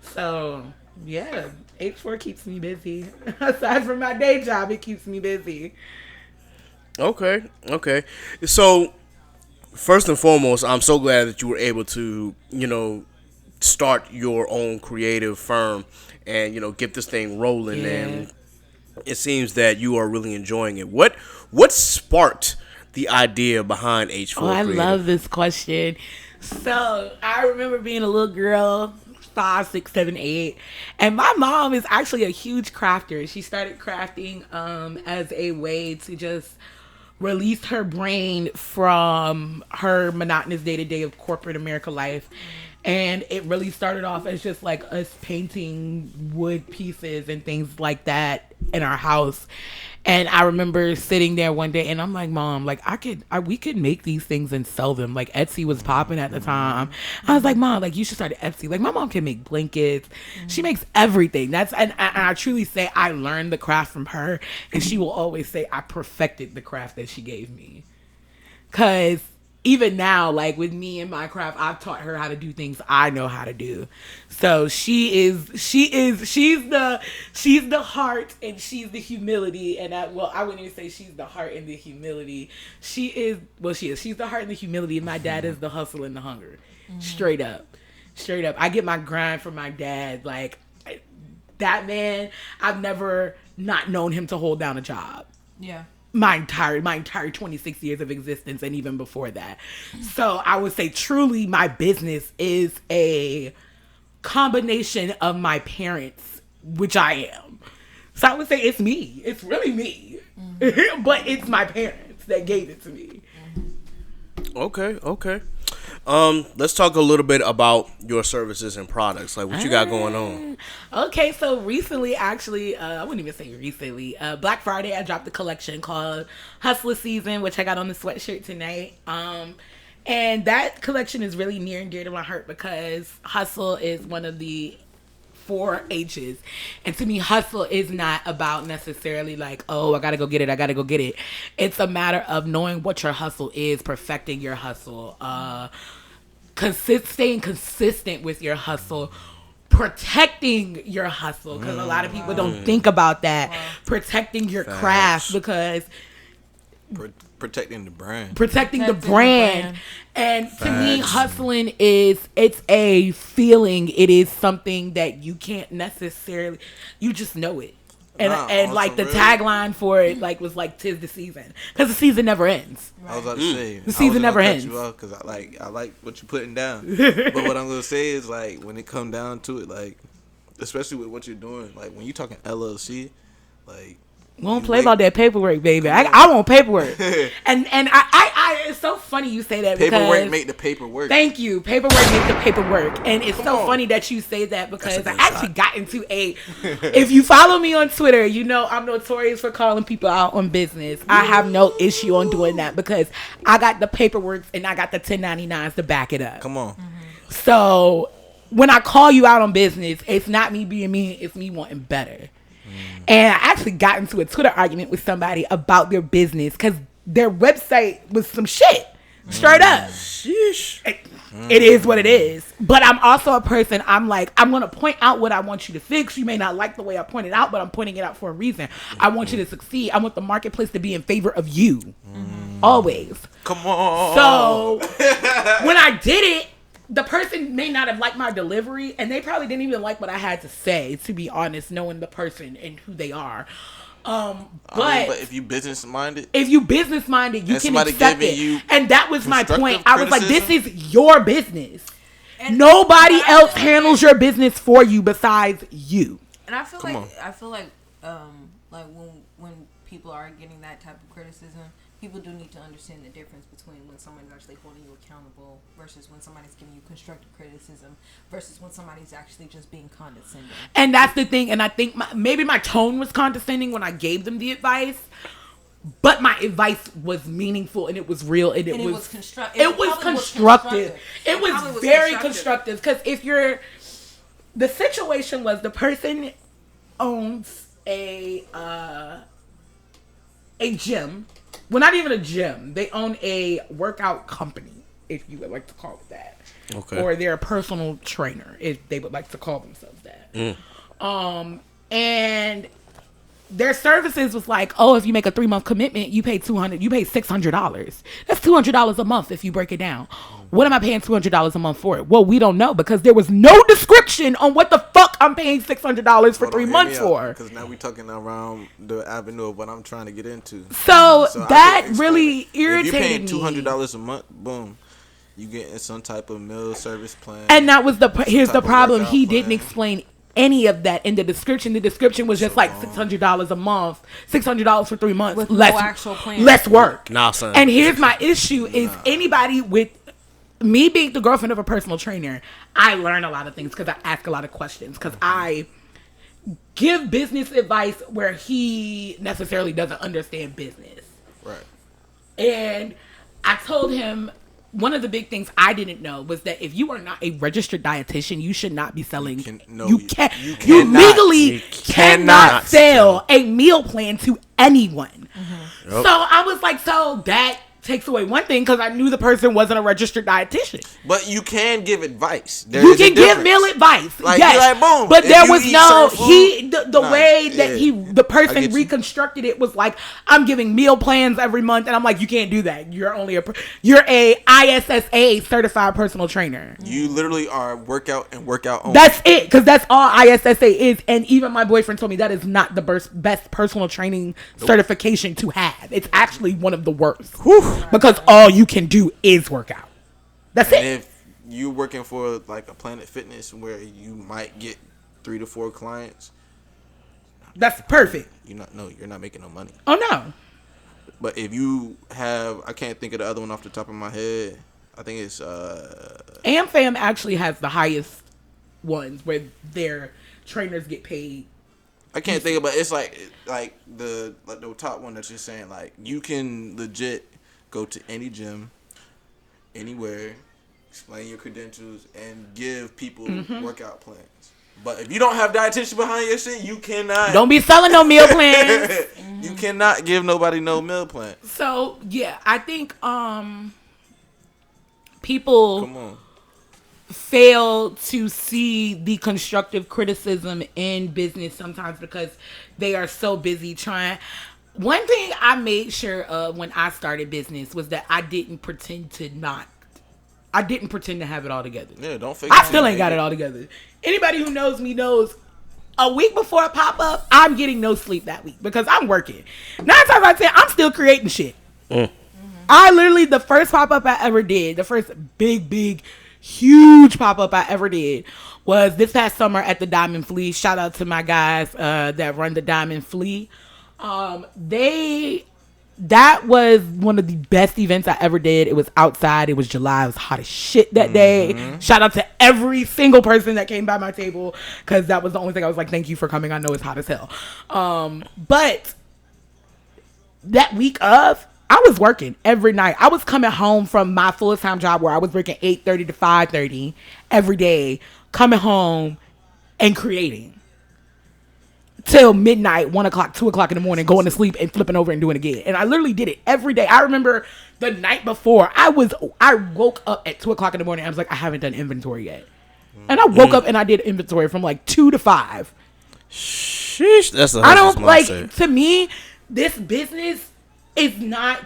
So yeah, H4 keeps me busy. Aside from my day job, it keeps me busy. Okay. So first and foremost, I'm so glad that you were able to, start your own creative firm and, get this thing rolling. Yeah. And it seems that you are really enjoying it. What sparked the idea behind H4 I Creative? love this question. So I remember being a little girl, 5, 6, 7, 8, and my mom is actually a huge crafter. She started crafting as a way to just release her brain from her monotonous day-to-day of corporate America life. And it really started off as just like us painting wood pieces and things like that in our house. And I remember sitting there one day and I'm like, Mom, like we could make these things and sell them. Like Etsy was popping at the time. I was like, Mom, like you should start an Etsy. Like my mom can make blankets. She makes everything. And I truly say I learned the craft from her. And she will always say I perfected the craft that she gave me. 'Cause even now, like with me and my craft, I've taught her how to do things I know how to do. So she's the heart and she's the humility. And I wouldn't even say she's the heart and the humility. She's the heart and the humility. And my dad is the hustle and the hunger. Straight up. I get my grind from my dad. Like that man, I've never not known him to hold down a job. Yeah. My entire 26 years of existence and even before that. So I would say truly my business is a combination of my parents, which I am. So I would say it's me. It's really me. But it's my parents that gave it to me. Okay. Let's talk a little bit about your services and products. Like what you got going on. Okay, so recently, actually, I wouldn't even say recently. Black Friday, I dropped a collection called Hustler Season, which I got on the sweatshirt tonight. And that collection is really near and dear to my heart because hustle is one of the 4 H's. And to me, hustle is not about necessarily like, oh, I gotta go get it. It's a matter of knowing what your hustle is, perfecting your hustle, staying consistent with your hustle, protecting your hustle, because a lot of people don't think about that. Protecting your craft, because protecting the brand. Protecting the brand. And to me, hustling it's a feeling. It is something that you can't necessarily, you just know it. And like the tagline for it was like 'tis the season, because the season never ends. Right. I was about to say the season never ends. Because I like what you're putting down. But what I'm gonna say is like when it come down to it, like especially with what you're doing, like when you talking LLC, like we don't play about that paperwork, baby. I want paperwork. and I it's so funny you say that, because paperwork make the paperwork. Thank you. Paperwork make the paperwork. And it's funny that you say that, because I actually got into if you follow me on Twitter, you know I'm notorious for calling people out on business. I have no issue on doing that because I got the paperwork and I got the 1099s to back it up. Come on. Mm-hmm. So when I call you out on business, it's not me being mean, it's me wanting better. And I actually got into a Twitter argument with somebody about their business because their website was some shit. Straight up. Sheesh. It is what it is. But I'm also a person, I'm like, I'm going to point out what I want you to fix. You may not like the way I point it out, but I'm pointing it out for a reason. I want you to succeed. I want the marketplace to be in favor of you. Always. Come on. So when I did it, the person may not have liked my delivery, and they probably didn't even like what I had to say, to be honest, knowing the person and who they are. But if you business minded, you can accept it. And that was my point. I was like, this is your business. And nobody else handles your business for you besides you. And I feel like when people are getting that type of criticism, people do need to understand the difference between when somebody's actually holding you accountable versus when somebody's giving you constructive criticism versus when somebody's actually just being condescending. And that's the thing. And I think maybe my tone was condescending when I gave them the advice, but my advice was meaningful and it was real and it was constructive. It was constructive. It was very constructive because the situation was the person owns a gym. Well, not even a gym. They own a workout company, if you would like to call it that. Okay. Or they're a personal trainer, if they would like to call themselves that. And their services was like, oh, if you make a 3-month commitment, you pay $600. That's $200 a month if you break it down. What am I paying $200 a month for it? Well, we don't know because there was no description on what the fuck I'm paying $600 for 3 months for. Because now we talking around the avenue of what I'm trying to get into. So that really irritated me. If you're paying $200 a month, boom, you getting some type of meal service plan. And that was here's the problem. He didn't explain any of that in the description. The description was just like $600 a month, $600 for 3 months. With no actual plan. Less work. Nah, son. And here's my issue is anybody with me being the girlfriend of a personal trainer, I learn a lot of things because I ask a lot of questions because I give business advice where he necessarily doesn't understand business. Right. And I told him one of the big things I didn't know was that if you are not a registered dietitian, you should not be selling. You legally cannot sell a meal plan to anyone. Mm-hmm. Yep. So I was like, so that takes away one thing because I knew the person wasn't a registered dietitian. But you can give advice. You can give meal advice. Like, yes. Like, boom. But there was no the person reconstructed it was like, I'm giving meal plans every month, and I'm like, you can't do that. You're a ISSA certified personal trainer. You literally are workout only. That's it, because that's all ISSA is. And even my boyfriend told me that is not the best personal training certification to have. It's actually one of the worst. Whew. Because all you can do is work out. That's it. And if you're working for like a Planet Fitness where you might get 3 to 4 clients, that's perfect. You're not making no money. Oh no. But if you have, I can't think of the other one off the top of my head. I think it's AmFam actually has the highest ones where their trainers get paid. I can't think of it, but it's like the top one that you're saying, like you can legit go to any gym, anywhere, explain your credentials, and give people workout plans. But if you don't have dietitian behind your shit, you cannot. Don't be selling no meal plans. You cannot give nobody no meal plan. So yeah, I think people fail to see the constructive criticism in business sometimes because they are so busy trying. One thing I made sure of when I started business was that I didn't pretend to have it all together. Yeah, don't fake. I still ain't got it all together. Anybody who knows me knows a week before I pop up, I'm getting no sleep that week because I'm working. 9 times out of 10, I'm still creating shit. I literally, the first pop-up I ever did, the first big, huge pop-up I ever did was this past summer at the Diamond Flea. Shout out to my guys that run the Diamond Flea. That was one of the best events I ever did. It was outside. It was July. It was hot as shit that day. Shout out to every single person that came by my table because that was the only thing I was like, thank you for coming. I know it's hot as hell. But that week of, I was working every night. I was coming home from my full-time job where I was working 8:30 to 5:30 every day, coming home and creating till midnight, 1 o'clock, 2 o'clock in the morning, going to sleep and flipping over and doing it again. And I literally did it every day. I remember the night before, I woke up at 2 o'clock in the morning. I was like, I haven't done inventory yet. And I woke up and I did inventory from like 2 to 5. Sheesh, that's the I don't like, to me, this business is not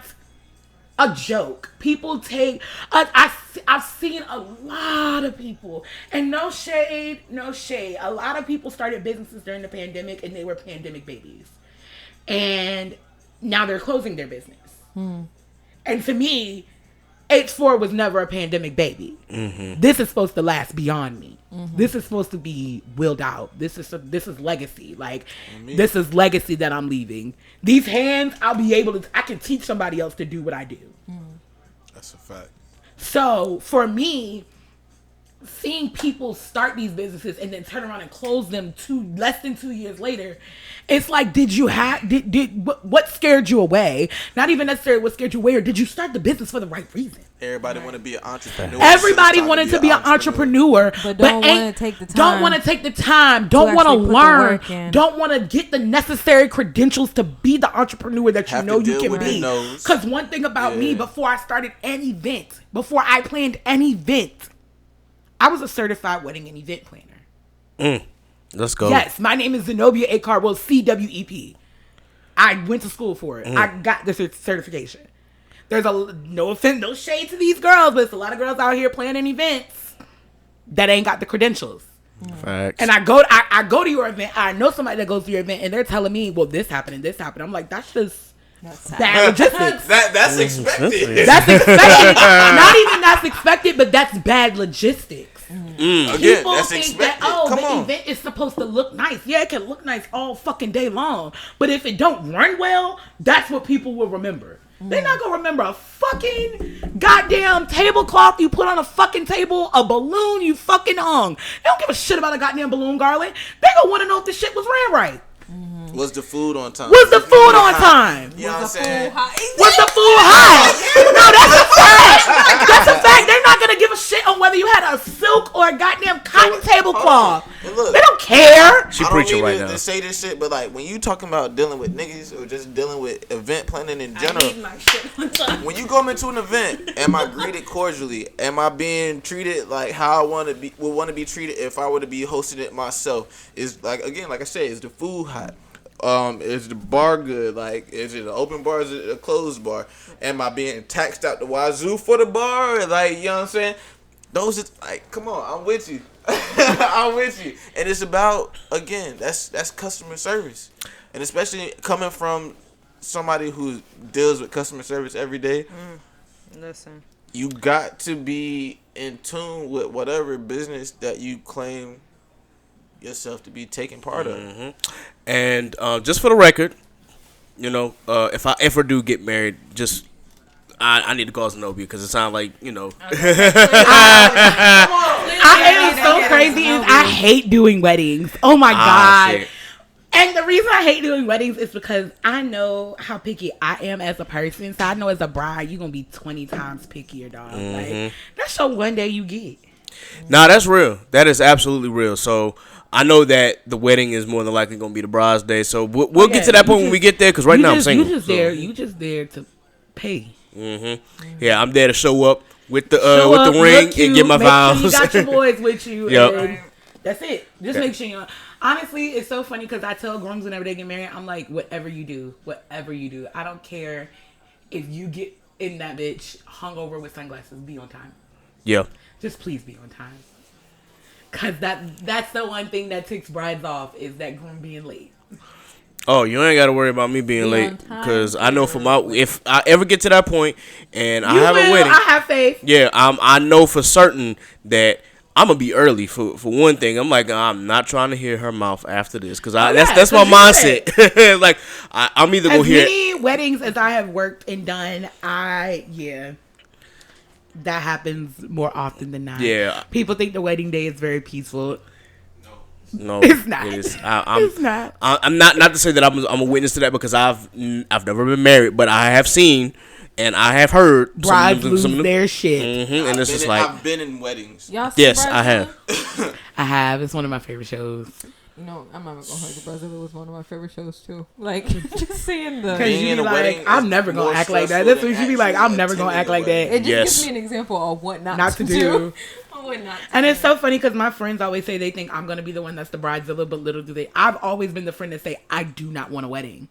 a joke. People take, I've seen a lot of people, and no shade, a lot of people started businesses during the pandemic and they were pandemic babies. And now they're closing their business. And to me, H4 was never a pandemic baby. This is supposed to last beyond me. This is supposed to be willed out. This is legacy. Like, this is legacy that I'm leaving. These hands, I can teach somebody else to do what I do. That's a fact. So for me, seeing people start these businesses and then turn around and close them less than 2 years later, it's like, what scared you away? Not even necessarily what scared you away, or did you start the business for the right reason? Everybody want to be an entrepreneur. Everybody wanted to be an entrepreneur, but don't want to take the time. Don't want to take the time. Don't want to learn. Don't want to get the necessary credentials to be the entrepreneur that you know you can be. Because one thing about me, before I started an event, before I planned an event, I was a certified wedding and event planner. Let's go. Yes, my name is Zenobia Cardwell, CWEP. I went to school for it. I got the certification. There's no offense, no shade to these girls, but it's a lot of girls out here planning events that ain't got the credentials. Facts. And I go to your event. I know somebody that goes to your event, and they're telling me, well, this happened and this happened. I'm like, that's just bad logistics. That's expected. That's expected. Not even that's expected, but that's bad logistics. Again, that's expected. The event is supposed to look nice. Yeah, it can look nice all fucking day long. But if it don't run well, that's what people will remember. They're not gonna remember a fucking goddamn tablecloth you put on a fucking table, a balloon you fucking hung. They don't give a shit about a goddamn balloon garland. They gonna want to know if the shit was ran right. Was the food on time? Was the food on time? You know what I'm saying? Was the food hot? No, that's a fact. That's a fact. They're not gonna give a shit on whether you had a silk or a goddamn cotton tablecloth. Look, they don't care. She preaching right now. To say this shit, but like when you talking about dealing with niggas or just dealing with event planning in general, I need my shit on time. when you go into an event, am I greeted cordially? Am I being treated like how I want to be treated if I were to be hosting it myself? Is like, again, like I said, is the food hot? Is the bar good? Like, is it an open bar? Is it a closed bar? Am I being taxed out the wazoo for the bar? Like, you know what I'm saying? Those are like, come on, I'm with you. I'm with you. And it's about, again, that's customer service. And especially coming from somebody who deals with customer service every day. Listen. You got to be in tune with whatever business that you claim yourself to be taking part of. And just for the record, you know, if I ever do get married, just I need to call Zenobia because it sounds like, you know. It's so crazy is I hate doing weddings. Oh my God. Shit. And the reason I hate doing weddings is because I know how picky I am as a person. So I know as a bride, you're going to be 20 times pickier, dog. Like, that's your one day you get. Nah, that's real. That is absolutely real. So I know that the wedding is more than likely going to be the bride's day. So we'll get to that point when we get there because right now I'm single. You just there to pay. Yeah, I'm there to show up with the ring and get my vows. You got your boys with you. Yep. And that's it. Just make sure you. Honestly, it's so funny because I tell grooms whenever they get married, I'm like, whatever you do, I don't care if you get in that bitch hungover with sunglasses. Be on time. Yeah. Just please be on time. Cause that's the one thing that ticks brides off is that groom being late. Oh, you ain't got to worry about me being late because I know if I ever get to that point and I have a wedding, I have faith. Yeah, I know for certain that I'm gonna be early for one thing. I'm like, I'm not trying to hear her mouth after this because that's my mindset. Like I'm either gonna hear as many weddings as I have worked and done. That happens more often than not. Yeah, people think the wedding day is very peaceful. No, it's not. It is. It's not. I'm not to say that I'm a witness to that because I've never been married, but I have seen and I have heard brides lose their shit. And it's just like I've been in weddings. Yes, I have. I have. It's one of my favorite shows. You know, I'm not gonna hold you. Brazil was one of my favorite shows too. Like just seeing the. Because you be like, I'm never gonna act like that. That's what you be like. I'm never gonna act like that. It just gives me an example of what not to do. And it's so funny because my friends always say they think I'm gonna be the one that's the bridezilla, but little do they. I've always been the friend that say I do not want a wedding.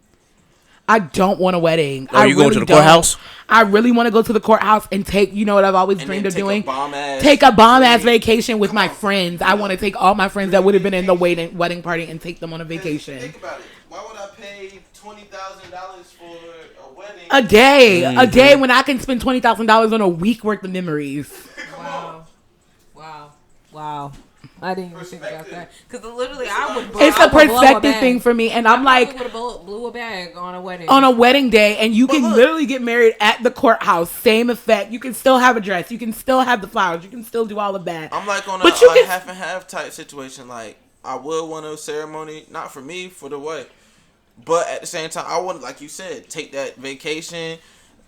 I don't want a wedding. Are you going to the courthouse? I really want to go to the courthouse and take, you know what I've always dreamed of doing? Take a bomb-ass vacation with my friends. I want to take all my friends that would have been in the wedding party and take them on a vacation. Think about it. Why would I pay $20,000 for a wedding A day when I can spend $20,000 on a week worth of memories. Wow. I didn't even think about that. Because literally, it's a perspective thing for me. And I'm like, would have blew a bag on a wedding. On a wedding day. And you can literally get married at the courthouse. Same effect. You can still have a dress. You can still have the flowers. You can still do all of that. I'm like on a half and half type situation. Like, I would want a ceremony, not for me, for the wife. But at the same time, I want, like you said, take that vacation,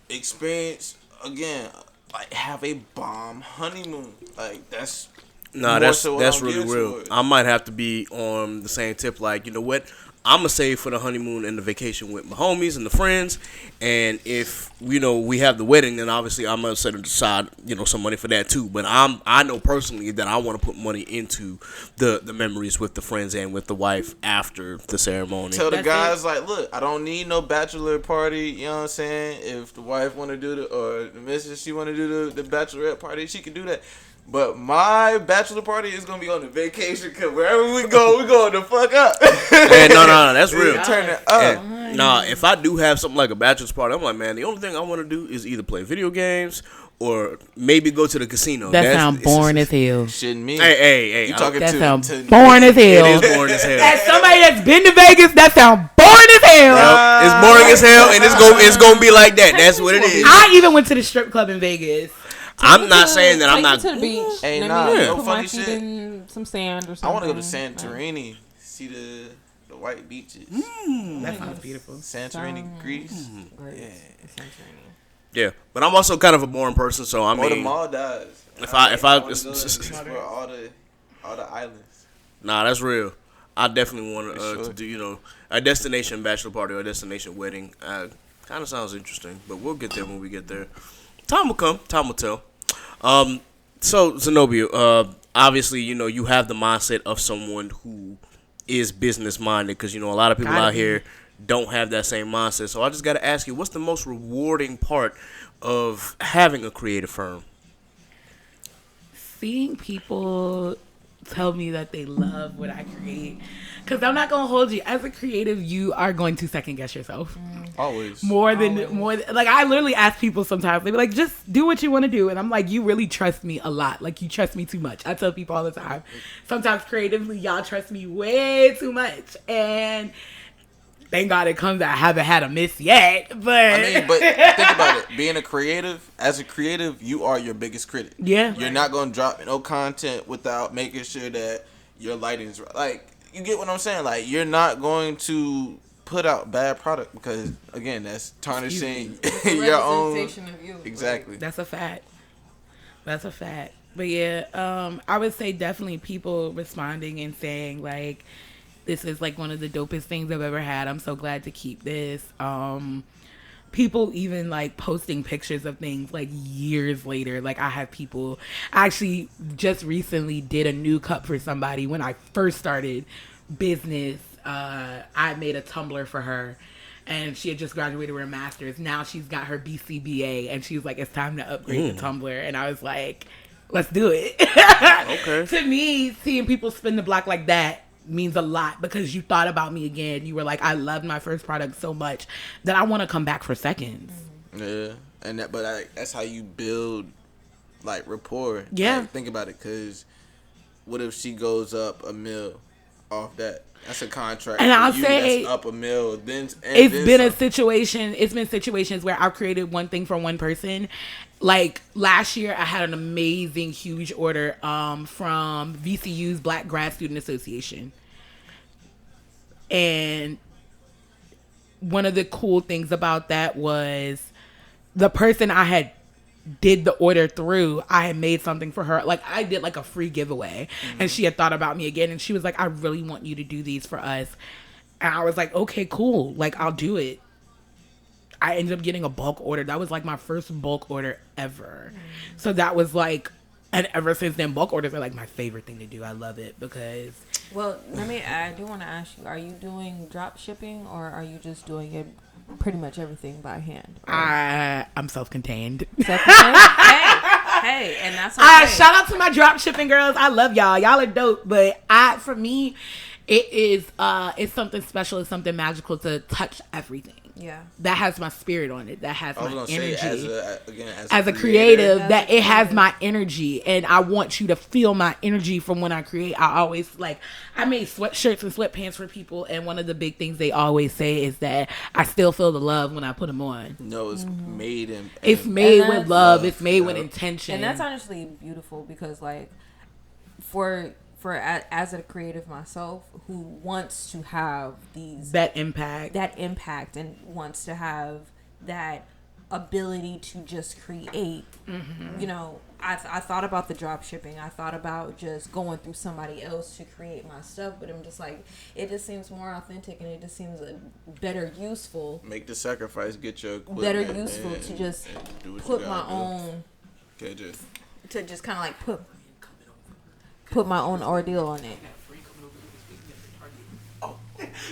experience, again, like, have a bomb honeymoon. Like, that's... Nah, that's really real. I might have to be on the same tip. Like, you know what? I'm gonna save for the honeymoon and the vacation with my homies and the friends. And if we have the wedding, then obviously I'm gonna set aside some money for that too. But I know personally that I want to put money into the memories with the friends and with the wife after the ceremony. Tell the guys like, look, I don't need no bachelor party. You know what I'm saying? If the wife want to do or the missus, she want to do the bachelorette party, she can do that. But my bachelor party is gonna be on the vacation because wherever we go, we going to fuck up. No, that's real. Turn it up. And, if I do have something like a bachelor's party, I'm like, man, the only thing I want to do is either play video games or maybe go to the casino. That sounds boring as hell. Shouldn't me. Hey, you talking that to sounds boring as hell. It is boring as hell. As somebody that's been to Vegas, that sounds boring as hell. It's boring as hell, and it's gonna be like that. That's what it is. I even went to the strip club in Vegas. I'm not saying that I'm not to the beach. Hey, no funny my feet shit. in some sand or something. I want to go to Santorini, see the white beaches. That sounds beautiful. Santorini, Greece. Great. Yeah, but I'm also kind of a boring person, so I mean, or the Maldives. If I explore all the islands. Nah, that's real. I definitely want to do a destination bachelor party or a destination wedding. Kind of sounds interesting, but we'll get there when we get there. Time will come. Time will tell. So Zenobia, obviously, you have the mindset of someone who is business minded because a lot of people out here don't have that same mindset. So I just got to ask you, what's the most rewarding part of having a creative firm? Seeing people tell me that they love what I create. Because I'm not going to hold you. As a creative, you are going to second guess yourself. Always. More than like, I literally ask people sometimes, they be like, just do what you want to do. And I'm like, you really trust me a lot. Like, you trust me too much. I tell people all the time. Sometimes creatively, y'all trust me way too much. And thank God it comes that I haven't had a miss yet. But think about it. Being as a creative, you are your biggest critic. Yeah. You're not going to drop no content without making sure that your lighting's right. Like, you get what I'm saying? Like, you're not going to put out bad product because, again, that's tarnishing your own. Of you. Exactly. That's a fact. But yeah, I would say definitely people responding and saying, like, this is like one of the dopest things I've ever had. I'm so glad to keep this. People even like posting pictures of things like years later. Like, I have people actually just recently did a new cup for somebody when I first started business. I made a tumbler for her and she had just graduated with her master's. Now she's got her BCBA and she was like, it's time to upgrade the tumbler. And I was like, let's do it. Okay. To me, seeing people spin the block like that means a lot because you thought about me again. You were like, I loved my first product so much that I want to come back for seconds. Yeah, and that's how you build like rapport. Yeah, like, think about it, because what if she goes up $1 million off that? That's a contract. And I'll say that's up $1 million. It's been situations where I've created one thing for one person. Like last year, I had an amazing, huge order from VCU's Black Grad Student Association. And one of the cool things about that was the person I had did the order through, I had made something for her. Like, I did like a free giveaway. And she had thought about me again. And she was like, I really want you to do these for us. And I was like, okay, cool. Like, I'll do it. I ended up getting a bulk order. That was like my first bulk order ever. So that was like, and ever since then, bulk orders are like my favorite thing to do. I love it because. Well, I do want to ask you, are you doing drop shipping or are you just doing it pretty much everything by hand? I'm self-contained. Self-contained? Hey, and that's okay. Shout out to my drop shipping girls. I love y'all. Y'all are dope. But for me, it is it's something special. It's something magical to touch everything. Yeah. That has my spirit on it. That has my energy. As a creative, that it has my energy, and I want you to feel my energy from when I create. I always I made sweatshirts and sweatpants for people, and one of the big things they always say is that I still feel the love when I put them on. No, it's made in. It's made with love. It's made with intention, and that's honestly beautiful because for as a creative myself who wants to have that impact and wants to have that ability to just create, I thought about the drop shipping. I thought about just going through somebody else to create my stuff, but I'm just it just seems more authentic and it just seems better useful. Make the sacrifice, get your equipment. Better useful to just put my own. To just kind of put my own ordeal on it. Oh,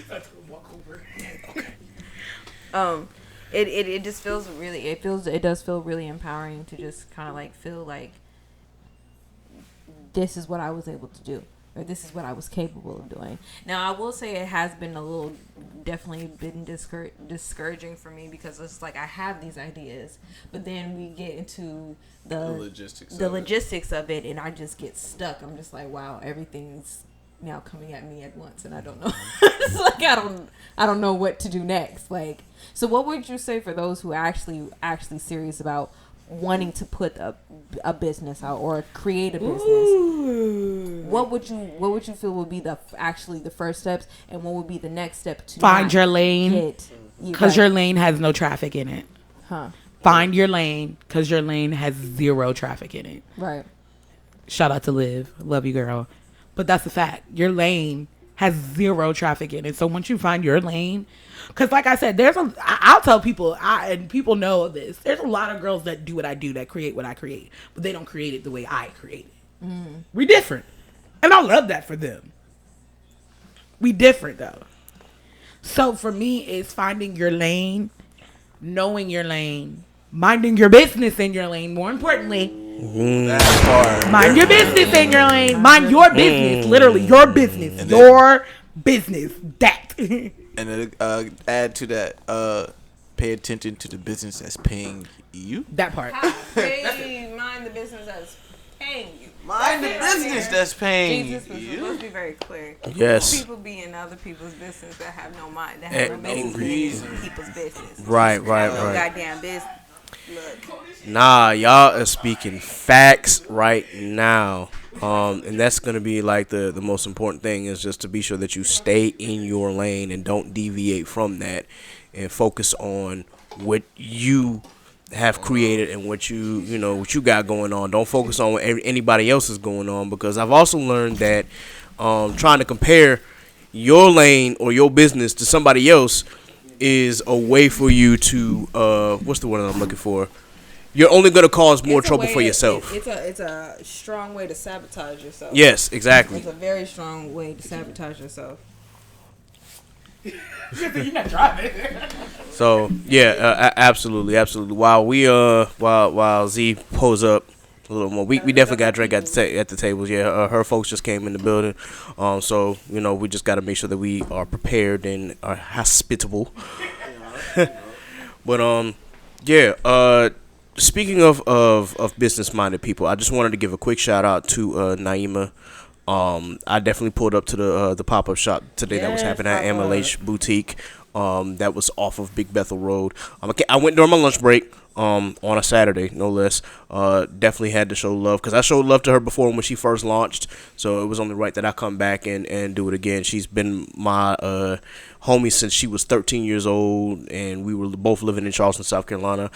that's gonna walk over. Okay. It just feels really. It does feel really empowering to just kind of feel like this is what I was able to do, or this is what I was capable of doing. Now I will say it has been definitely been discouraging for me because it's I have these ideas, but then we get into the logistics of it, and I just get stuck. I'm just wow, everything's now coming at me at once, and I don't know. It's I don't know what to do next. So what would you say for those who are actually serious about wanting to put a business out or create a business? Ooh. What would you feel would be the first steps, and what would be the next step to find your lane? Because your lane has no traffic in it. Huh. Find your lane because your lane has zero traffic in it. Right. Shout out to Liv. Love you, girl. But that's the fact. Your lane has zero traffic in it. So once you find your lane, because like I said, I'll tell people, and people know this, there's a lot of girls that do what I do, that create what I create, but they don't create it the way I create it. Mm. We different. And I love that for them. We different though. So for me, it's finding your lane, knowing your lane, minding your business in your lane, more importantly. That part. Mind your business in your lane. Mind your business. Literally, your business. Your business. That. And then add to that, pay attention to the business that's paying you. That part. Mind the business that's paying you. Mind the business that's paying you. Jesus was supposed to be very clear. Yes. People be in other people's business that have no mind, that have no business in people's business. Right. Goddamn business. Look. Nah, y'all are speaking facts right now. And that's going to be the most important thing is just to be sure that you stay in your lane and don't deviate from that and focus on what you have created and what you got going on. Don't focus on what anybody else is going on, because I've also learned that trying to compare your lane or your business to somebody else is a way for you to what's the word I'm looking for? You're only going to cause more trouble for yourself. It's a strong way to sabotage yourself. Yes, exactly. It's a very strong way to sabotage yourself. You're not driving. So yeah, absolutely. While Z pulls up a little more, we definitely got a drink at the tables. Yeah, her folks just came in the building. So we just got to make sure that we are prepared and are hospitable. But speaking of business-minded people, I just wanted to give a quick shout-out to Naima. I definitely pulled up to the pop-up shop today that was happening at MLH Boutique. That was off of Big Bethel Road. I went during my lunch break on a Saturday, no less. Definitely had to show love, because I showed love to her before when she first launched. So it was only right that I come back and do it again. She's been my homie since she was 13 years old, and we were both living in Charleston, South Carolina.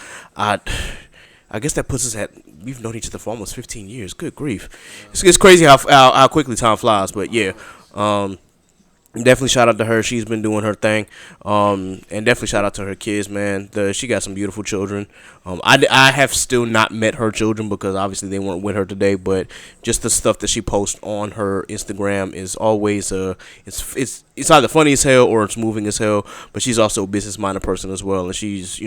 I guess that puts us we've known each other for almost 15 years. Good grief. It's crazy how quickly time flies. But yeah, definitely shout out to her. She's been doing her thing. And definitely shout out to her kids, man. She got some beautiful children. I have still not met her children because obviously they weren't with her today. But just the stuff that she posts on her Instagram is always it's either funny as hell or it's moving as hell. But she's also a business-minded person as well, and she's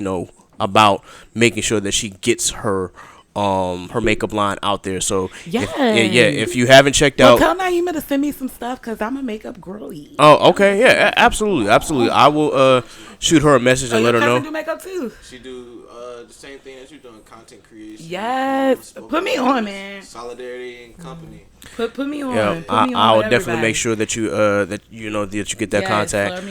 about making sure that she gets her her makeup line out there. So yeah, if you haven't checked out, tell Naima to send me some stuff because I'm a makeup girly. Oh, okay, yeah, absolutely. I will shoot her a message and let her know. Do makeup too. She do the same thing as you doing, content creation. Yes, put me on, man. Solidarity and company. Put me on. Yeah, I will definitely make sure that you that you get that contact.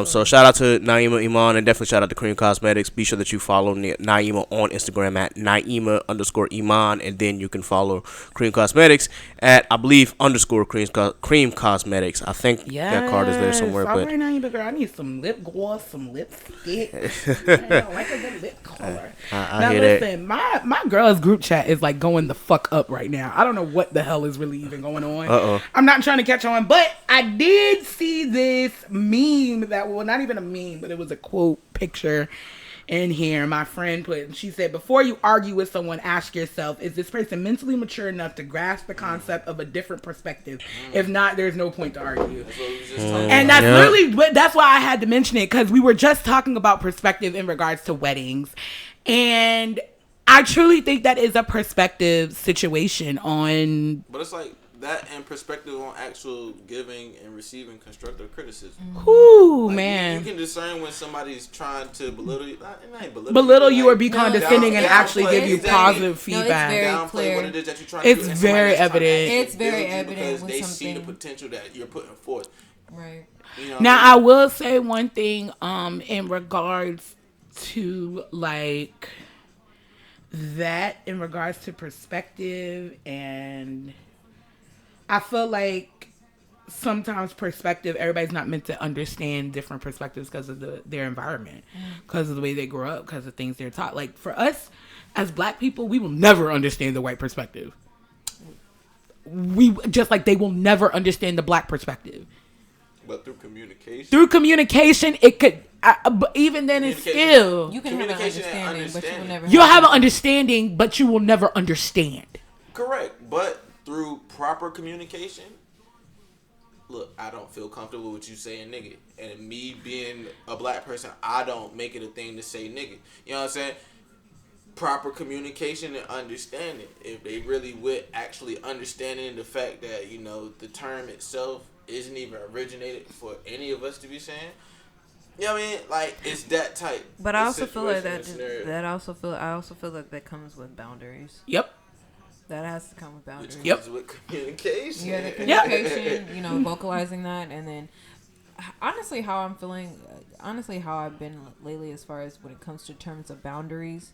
So shout out to Naima Iman, and definitely shout out to Krew Cosmetics. Be sure that you follow Naima on Instagram at Naima_Iman, and then you can follow Krew Cosmetics at I believe _Krew Cosmetics. I think that card is there somewhere. All but right, Naima girl, I need some lip gloss, some lipstick. I like a good lip color. I hear listen, that. my girls group chat is like going the fuck up right now. I don't know what the hell is really even going on. I'm not trying to catch on, but I did see this meme that, well, not even a meme, but it was a quote picture in here. My friend she said, before you argue with someone, ask yourself, is this person mentally mature enough to grasp the concept of a different perspective? If not, there's no point to argue. And that's literally, that's why I had to mention it, because we were just talking about perspective in regards to weddings. And I truly think that is a perspective situation on... But it's like that and perspective on actual giving and receiving constructive criticism. Ooh, like man. You can discern when somebody's trying to belittle you. Belittle you or be condescending and actually give you positive feedback. It's very downplay clear. what it is that you're trying to do. It's very evident. It's very evident because when they something... see the potential that you're putting forth. Right. You know Now, I will say one thing in regards to like that, in regards to perspective, and I feel like sometimes perspective, everybody's not meant to understand different perspectives because of their environment, because of the way they grow up, because of things they're taught. Like for us as Black people, we will never understand the white perspective. We just like they will never understand the Black perspective. But through communication. Through communication, it could. But even then, it's still you can have an understanding, but you will never. You'll have an understanding, but you will never understand. Correct, but through proper communication. Look, I don't feel comfortable with you saying nigga, and me being a Black person, I don't make it a thing to say nigga. You know what I'm saying? Proper communication and understanding. If they really would actually understanding the fact that the term itself isn't even originated for any of us to be saying. You know what I mean? Like, it's that type. But I also feel like I also feel like that comes with boundaries. Yep. That has to come with boundaries. Which comes with communication. Yeah, the communication, vocalizing that, and then honestly how I'm feeling, how I've been lately as far as when it comes to terms of boundaries,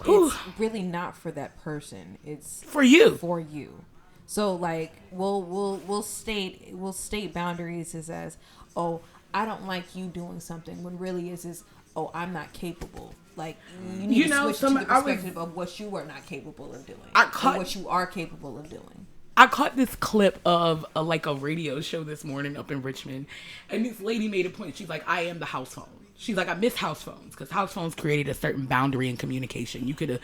it's really not for that person. It's for you. For you. So like we'll state boundaries as oh, I don't like you doing something, when really is oh, I'm not capable. Like you need to switch to the perspective of what you are not capable of doing, and what you are capable of doing. I caught this clip of a radio show this morning up in Richmond, and this lady made a point. She's like, I am the house phone. She's like, I miss house phones because house phones created a certain boundary in communication. You could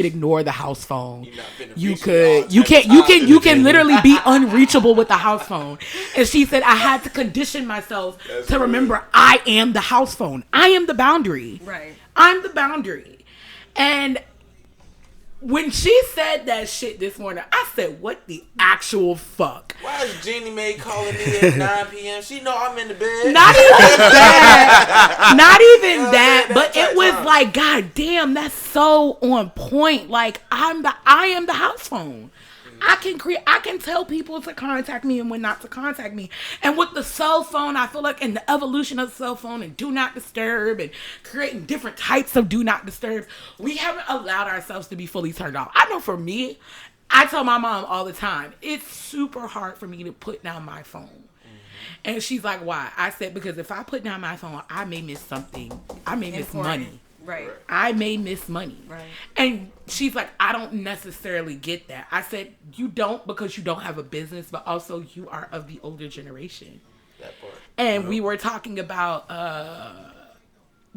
ignore the house phone. You can literally be unreachable with the house phone. And she said, I had to condition myself to remember I am the house phone. I am the boundary. Right. I'm the boundary. And when she said that shit this morning, I said, what the actual fuck? Why is Jeannie Mae calling me at 9 p.m.? She know I'm in the bed. Not even that. But it was like, God damn, that's so on point. Like, I am the house phone. I can tell people to contact me and when not to contact me. And with the cell phone, I feel like in the evolution of the cell phone and do not disturb and creating different types of do not disturb, we haven't allowed ourselves to be fully turned off. I know for me, I tell my mom all the time, it's super hard for me to put down my phone. And she's like, why? I said, because if I put down my phone, I may miss something. I may miss money. Right. I may miss money. Right. And she's like, I don't necessarily get that. I said, you don't because you don't have a business, but also you are of the older generation. That part. And we were talking about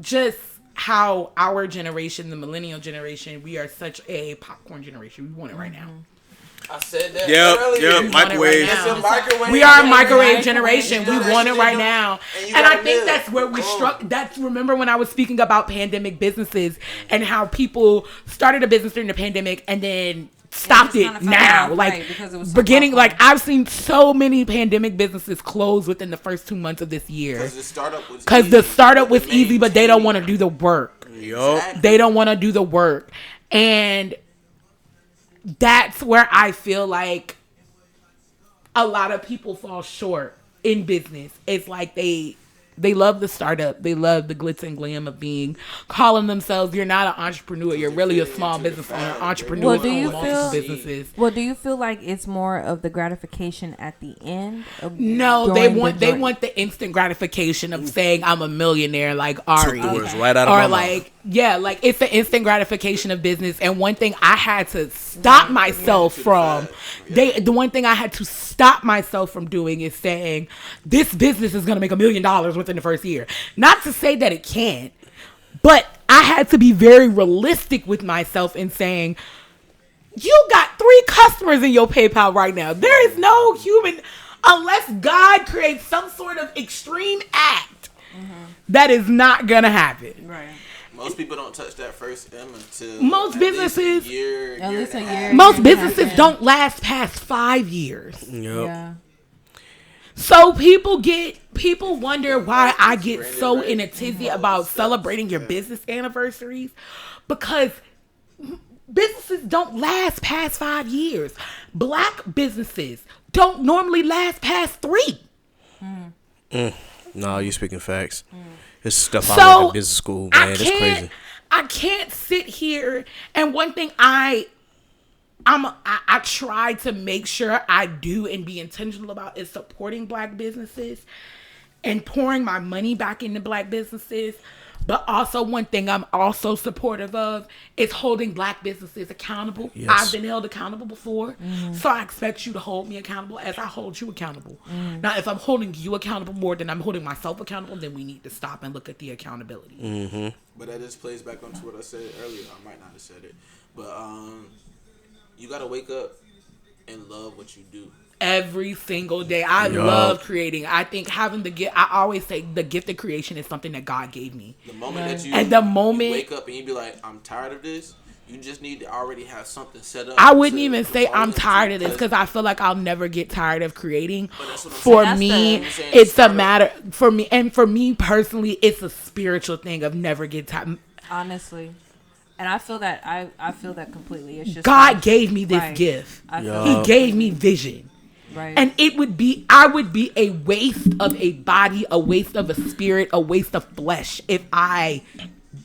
just how our generation, the millennial generation, we are such a popcorn generation. We want it right now. I said that Yep, earlier. microwave. Right It's a microwave. We are a microwave Microwave generation. We want it right now. And And I think that's where we struck. That's, remember when I was speaking about pandemic businesses and how people started a business during the pandemic and then stopped it now. Out, like right, because it was so beginning, popular. like I've seen so many pandemic businesses close within the first 2 months of this year. Because the startup was easy, but they don't want to do the work. Yup. They don't want to do the work. And that's where I feel like a lot of people fall short in business. It's like they love the startup. They love the glitz and glam of calling themselves, you're not an entrepreneur. You're really a small business owner. Entrepreneur Well, do own you multiple feel- businesses. Well, do you feel like it's more of the gratification at the end? No, they want the instant gratification of saying I'm a millionaire, like Ari, Took the words right out of my or mouth. like like it's the instant gratification of business. And one thing I had to stop myself from, the one thing I had to stop myself from doing is saying this business is going to make $1 million within the first year. Not to say that it can't, but I had to be very realistic with myself in saying, you got 3 customers in your PayPal right now. There is no human, unless God creates some sort of extreme act, that is not gonna happen. Right. most people don't touch that first M until Most at businesses- least a year, At least a and a half. year. Most businesses don't last past 5 years. Yup. Yeah. So people wonder why I get so in a tizzy about celebrating your business anniversaries, because businesses don't last past 5 years. Black businesses don't normally last past 3. No, you speaking facts. It's stuff I So learned in business school, man. It's crazy. I can't sit here, and one thing I try to make sure I do and be intentional about is supporting Black businesses and pouring my money back into Black businesses. But also one thing I'm also supportive of is holding Black businesses accountable. Yes. I've been held accountable before, so I expect you to hold me accountable as I hold you accountable. Now, if I'm holding you accountable more than I'm holding myself accountable, then we need to stop and look at the accountability. But that just plays back onto what I said earlier. I might not have said it, but you gotta wake up and love what you do. Every single day. I love creating. I think having the gift, I always say the gift of creation is something that God gave me. The moment that you, And the moment- you wake up and you be like, I'm tired of this, you just need to already have something set up. I wouldn't to even say fall I'm into, tired of this because I feel like I'll never get tired of creating. But that's what I'm For saying. me, That's the- it's a start matter for me, and for me personally, it's a spiritual thing of never get tired. Honestly. And I feel that I feel that completely. It's just God like, gave me this right. gift. I feel He that gave me vision. right. And I would be a waste of a body, a waste of a spirit, a waste of flesh if I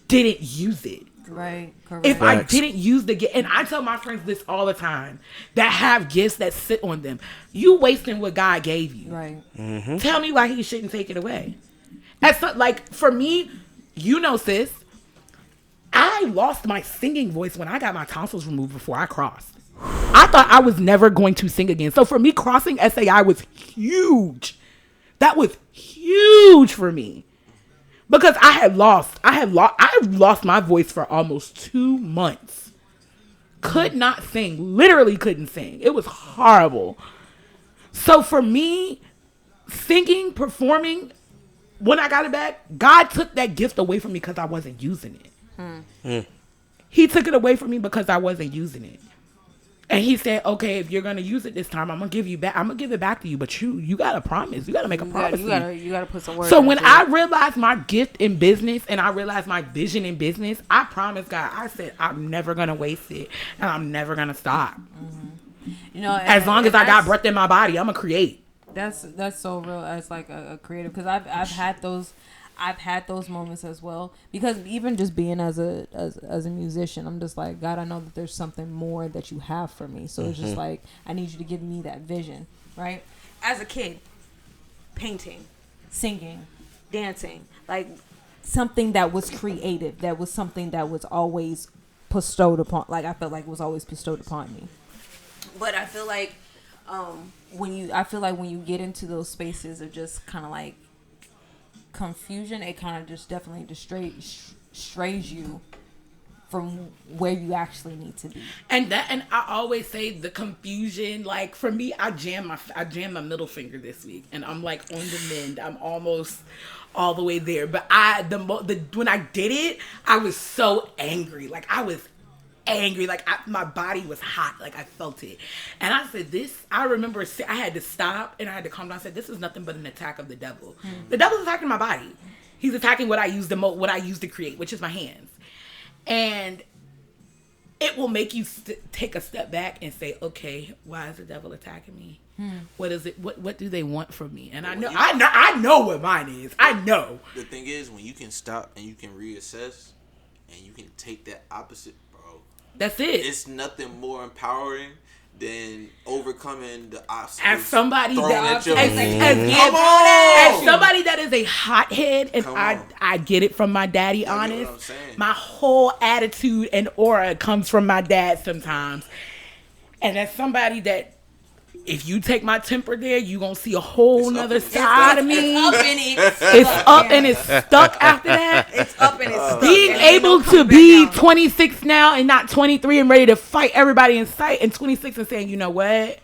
didn't use it. right. Correct. If I Facts. didn't use the gift, and I tell my friends this all the time that have gifts that sit on them, you wasting what God gave you. right. Tell me why he shouldn't take it away. That's not, like, for me, sis, I lost my singing voice when I got my tonsils removed before I crossed. I thought I was never going to sing again. So for me, crossing SAI was huge. That was huge for me. Because I lost my voice for almost 2 months. Could not sing. Literally couldn't sing. It was horrible. So for me, singing, performing, when I got it back, God took that gift away from me because I wasn't using it. He took it away from me because I wasn't using it. And he said, okay, if you're going to use it this time, I'm going to give it back to you. But you got to promise. You got to make a promise. You gotta put some work. So when into I it. realized my gift in business and I realized my vision in business, I promised God, I said, I'm never going to waste it. And I'm never going to stop. you know, As long as I got breath in my body, I'm going to create. That's so real as like a creative, because I've had those moments as well, because even just being as a musician, I'm just like, God, I know that there's something more that you have for me, so it's just like, I need you to give me that vision, right? As a kid, painting, singing, dancing, like something that was creative, that was something that was always bestowed upon, like I felt like it was always bestowed upon me. But I feel like when you get into those spaces of just kind of like confusion, it kind of just definitely strays you from where you actually need to be. And I always say the confusion, like for me, I jammed my middle finger this week, and I'm like on the mend. I'm almost all the way there. But when I did it, I was so angry. Like I was angry. Like my body was hot. Like I felt it. And I said, I remember I had to stop and I had to calm down. I said, this is nothing but an attack of the devil. The devil's attacking my body. He's attacking what I use what I use to create, which is my hands. And it will make you take a step back and say, okay, why is the devil attacking me? What is it? What do they want from me? And I know what mine is. I know. The thing is, when you can stop and you can reassess and you can take that opposite, bro. That's it. It's nothing more empowering than overcoming the obstacles. As somebody that is a hothead, and I get it from my daddy, honest. My whole attitude and aura comes from my dad sometimes. And as somebody that, if you take my temper there, you gonna see a whole nother side of me. It's up and it's stuck after that. It's up and it's stuck. Being able to be 26 now and not 23 and ready to fight everybody in sight, and 26 and saying, you know what?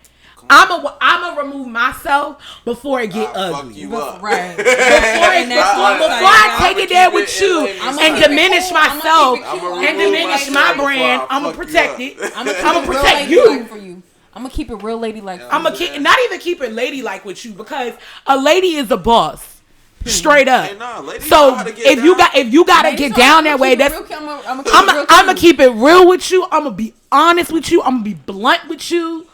I'm gonna remove myself before it get ugly. Fuck you up. Right. Before I take it there with you and diminish myself and diminish my brand, I'm gonna protect it. I'm gonna protect you. I'm gonna keep it real ladylike. I'm gonna not even keep it ladylike with you, because a lady is a boss, straight up. Hey, so if you gotta get down that way, that's I'm gonna keep it real with you. I'm gonna be honest with you. I'm gonna be blunt with you.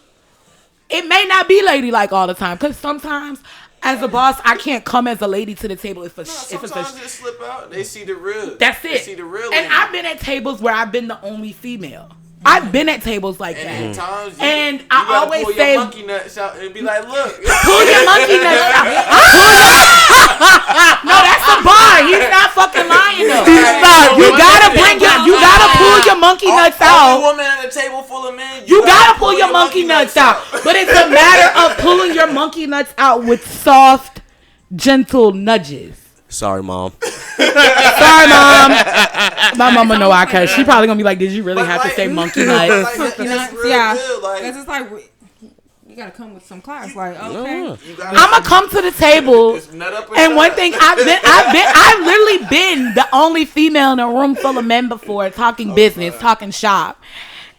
It may not be ladylike all the time, because sometimes as a boss, I can't come as a lady to the table sometimes they slip out. They see the real. That's it. They see the real. And I've been at tables where I've been the only female. I've been at tables like that. And I always say, pull your monkey nuts out and be like, look. Pull your monkey nuts out. No, that's a bar. He's not fucking lying though. You gotta pull your monkey nuts out. Woman at a table full of men. You gotta pull your monkey nuts out. But it's a matter of pulling your monkey nuts out with soft, gentle nudges. Sorry, Mom. Sorry, Mom. My mama know I cuss. She probably gonna be like, did you really have to say monkey nuts? It's just like, you gotta come with some class. Like, okay. I'm gonna come to the table. And one thing I've literally been the only female in a room full of men before, talking business, talking shop.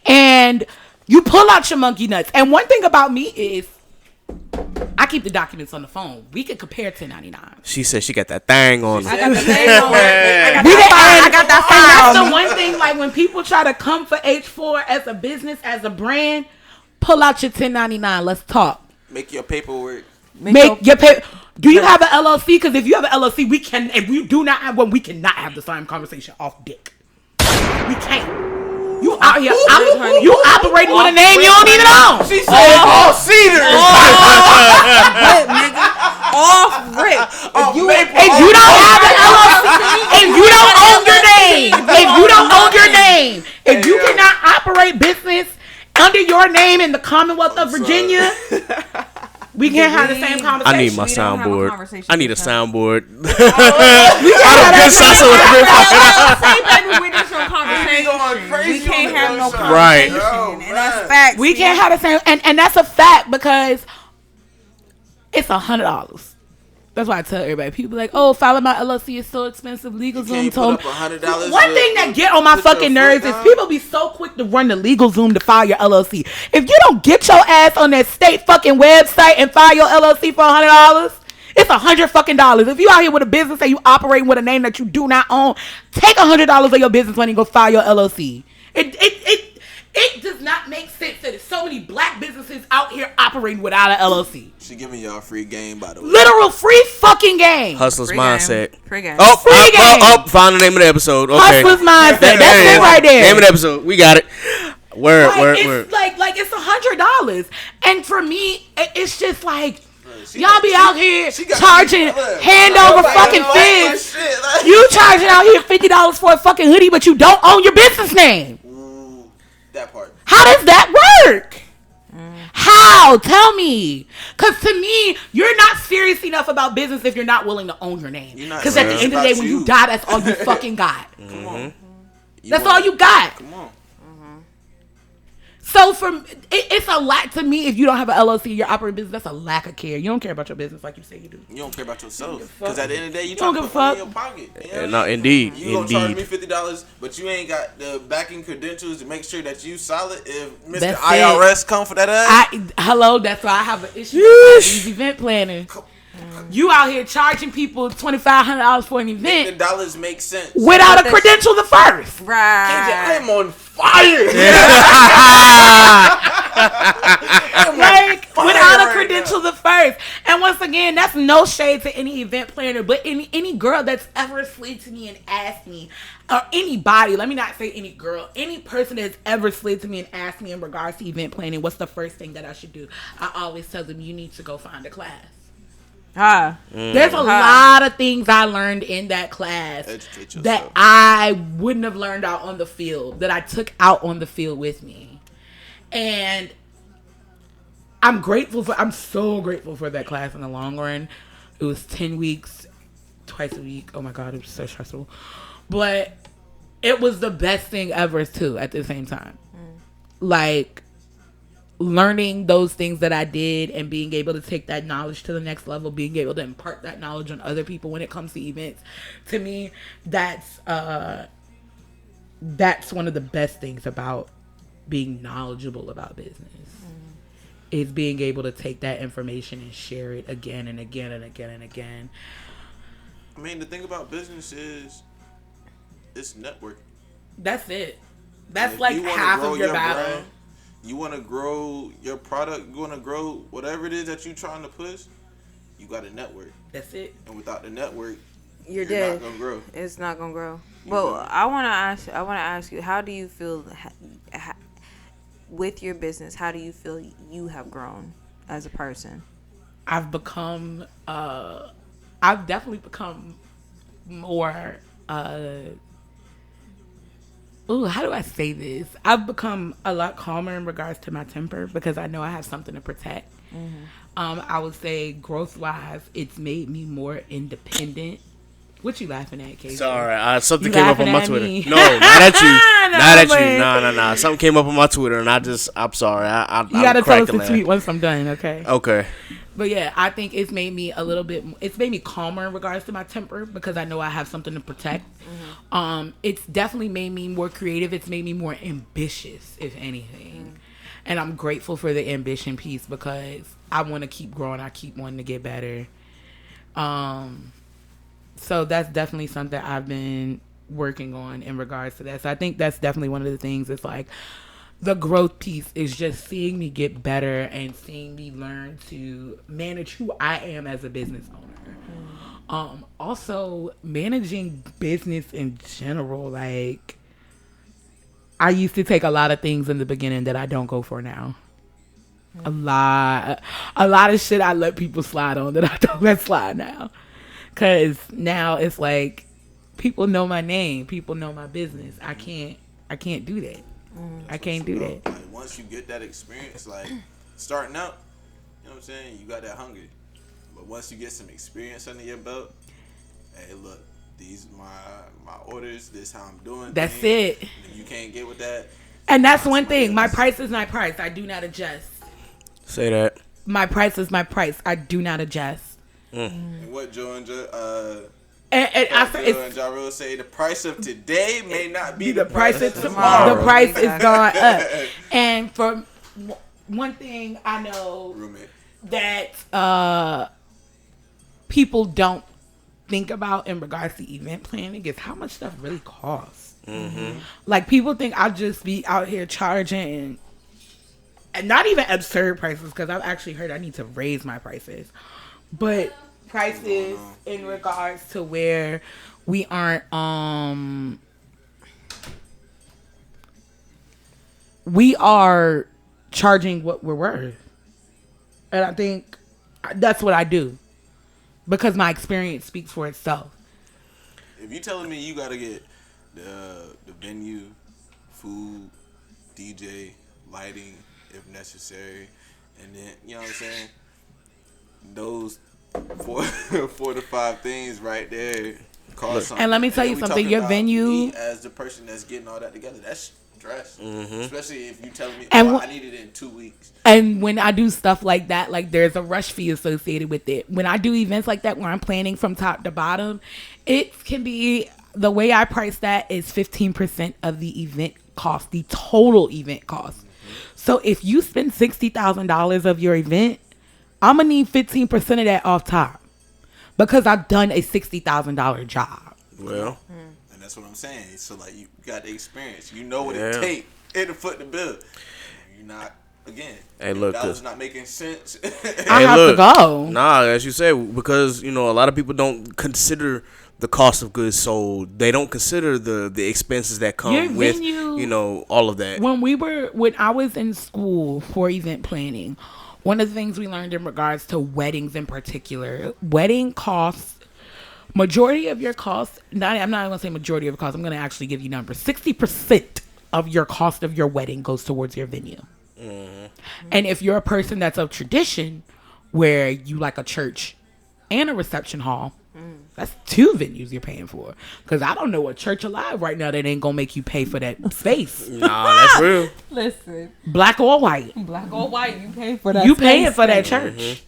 And you pull out your monkey nuts. And one thing about me is, I keep the documents on the phone. We can compare 1099. She said she got that thing on. I got the thing on. I got that file. That's the one thing, like when people try to come for H4 as a business, as a brand, pull out your 1099. Let's talk. Make your paperwork. Make your paper. Do you have an LLC? Because if you have an LLC, we can. If we do not have one, we cannot have the same conversation off dick. We can't. You out here, you operating with a name you don't even own. She said all cedars. Off rip. If you don't have an LLC, if you don't own your name, if you cannot operate business under your name in the Commonwealth of Virginia, we can't have the same conversation. I need my soundboard. I need a soundboard. We can't have no conversation. Right. And that's facts. We can't have the same, and that's a fact, because it's $100. That's why I tell everybody. People like, oh, filing my LLC is so expensive. LegalZoom told me. One thing that get on my fucking nerves is people be so quick to run to LegalZoom to file your LLC. If you don't get your ass on that state fucking website and file your LLC for $100, it's $100 fucking dollars. If you out here with a business and you operating with a name that you do not own, take $100 of your business money and go file your LLC. It does not make sense that there's so many black businesses out here operating without an LLC. She giving y'all free game, by the way. Literal free fucking game. Hustler's Mindset. Free game. Free game. Found the name of the episode. Okay. Hustler's Mindset. That's it right there. Name of the episode. We got it. Word. It's like it's $100. And for me, it's just like, y'all be out here charging hand over fucking fist. You charging out here $50 for a fucking hoodie, but you don't own your business name. That part. How does that work? How? Tell me. Because to me, you're not serious enough about business if you're not willing to own your name. Because at the end of the day, when you die, that's all you fucking got. Come on. That's all you got. Come on. So it's a lot to me if you don't have an LLC, you're operating business. That's a lack of care. You don't care about your business like you say you do. You don't care about yourself. Because at the end of the day, you don't trying to give put a money in fuck. your pocket. No, indeed. You gonna charge me $50, but you ain't got the backing credentials to make sure that you solid. If Mr. That's IRS come for that ass, that's why I have an issue with these event planners. You out here charging people $2,500 for an event. the dollars make sense. Without a credential the first. Right. I'm on fire. Like, without a credential the first. And once again, that's no shade to any event planner, but any girl that's ever slid to me and asked me, or anybody, let me not say any girl, any person that's ever slid to me and asked me in regards to event planning, what's the first thing that I should do? I always tell them, you need to go find a class. There's a lot of things I learned in that class that I wouldn't have learned out on the field, that I took out on the field with me. And I'm so grateful for that class in the long run. It was 10 weeks, twice a week. Oh my God, it was so stressful. But it was the best thing ever too at the same time. Like, learning those things that I did and being able to take that knowledge to the next level, being able to impart that knowledge on other people when it comes to events, to me, that's one of the best things about being knowledgeable about business. Is being able to take that information and share it again and again and again and again. I mean, the thing about business is it's networking. That's it. That's like half of your battle. Brand, you want to grow your product, you want to grow whatever it is that you're trying to push, you got to network. That's it. And without the network, you're dead. not gonna grow. It's not gonna grow. Well, I want to ask you, how do you feel with your business? How do you feel you have grown as a person? I've definitely become more, how do I say this? I've become a lot calmer in regards to my temper because I know I have something to protect. I would say growth-wise, it's made me more independent. What you laughing at, Casey? Sorry, something You came up on my laughing Twitter. at me? No, not at you. Not at man. you. No. Something came up on my Twitter, and I'm sorry. You gotta tell us the tweet once I'm done, okay? Okay. But yeah, I think it's made me it's made me calmer in regards to my temper because I know I have something to protect. It's definitely made me more creative. It's made me more ambitious, if anything. And I'm grateful for the ambition piece because I want to keep growing. I keep wanting to get better. So that's definitely something I've been working on in regards to that. So I think that's definitely one of the things. It's like the growth piece is just seeing me get better and seeing me learn to manage who I am as a business owner. Also managing business in general. Like, I used to take a lot of things in the beginning that I don't go for now. A lot of shit I let people slide on that I don't let slide now. Cause now it's like people know my name, people know my business. I can't do that. I can't do that. Like, once you get that experience, like starting out, you know what I'm saying? You got that hunger. But once you get some experience under your belt, hey, look, these my orders. This how I'm doing. That's things. it. You can't get with that. And that's one thing. My price is my price. I do not adjust. Say that. My price is my price. I do not adjust. And what Joe and Ja Rule say, the price of today may not be the price of tomorrow. The price is gone up. And for one thing I know that people don't think about in regards to event planning is how much stuff really costs. Like, people think I'll just be out here charging and not even absurd prices, because I've actually heard I need to raise my prices. But prices in regards to where we aren't, we are charging what we're worth. And I think that's what I do. Because my experience speaks for itself. If you telling me you gotta get the venue, food, DJ, lighting, if necessary, and then, you know what I'm saying? Those 4 to 5 things right there cost something. And let me tell you we something, talking your about venue- me as the person that's getting all that together, that's stress. Especially if you telling me, And I need it in 2 weeks. And when I do stuff like that, like there's a rush fee associated with it. When I do events like that, where I'm planning from top to bottom, it can be, the way I price that is 15% of the event cost, the total event cost. So if you spend $60,000 of your event, I'm gonna need 15% of that off top because I've done a $60,000 job. Well, and that's what I'm saying. So like you got the experience, you know what it takes to foot the bill. You're not. Again, hey, look, that was not making sense. I have to go. Nah, as you said, because a lot of people don't consider the cost of goods sold. They don't consider the expenses that come with all of that. When I was in school for event planning, one of the things we learned in regards to weddings in particular, wedding costs, majority of your costs. I'm not even gonna say majority of your costs. I'm gonna actually give you numbers. 60% of your cost of your wedding goes towards your venue. And if you're a person that's of tradition, where you like a church and a reception hall, that's 2 venues you're paying for. Because I don't know a church alive right now that ain't gonna make you pay for that space. Nah, that's real. Listen, Black or white, black or white, you paying for that. you paying for that church.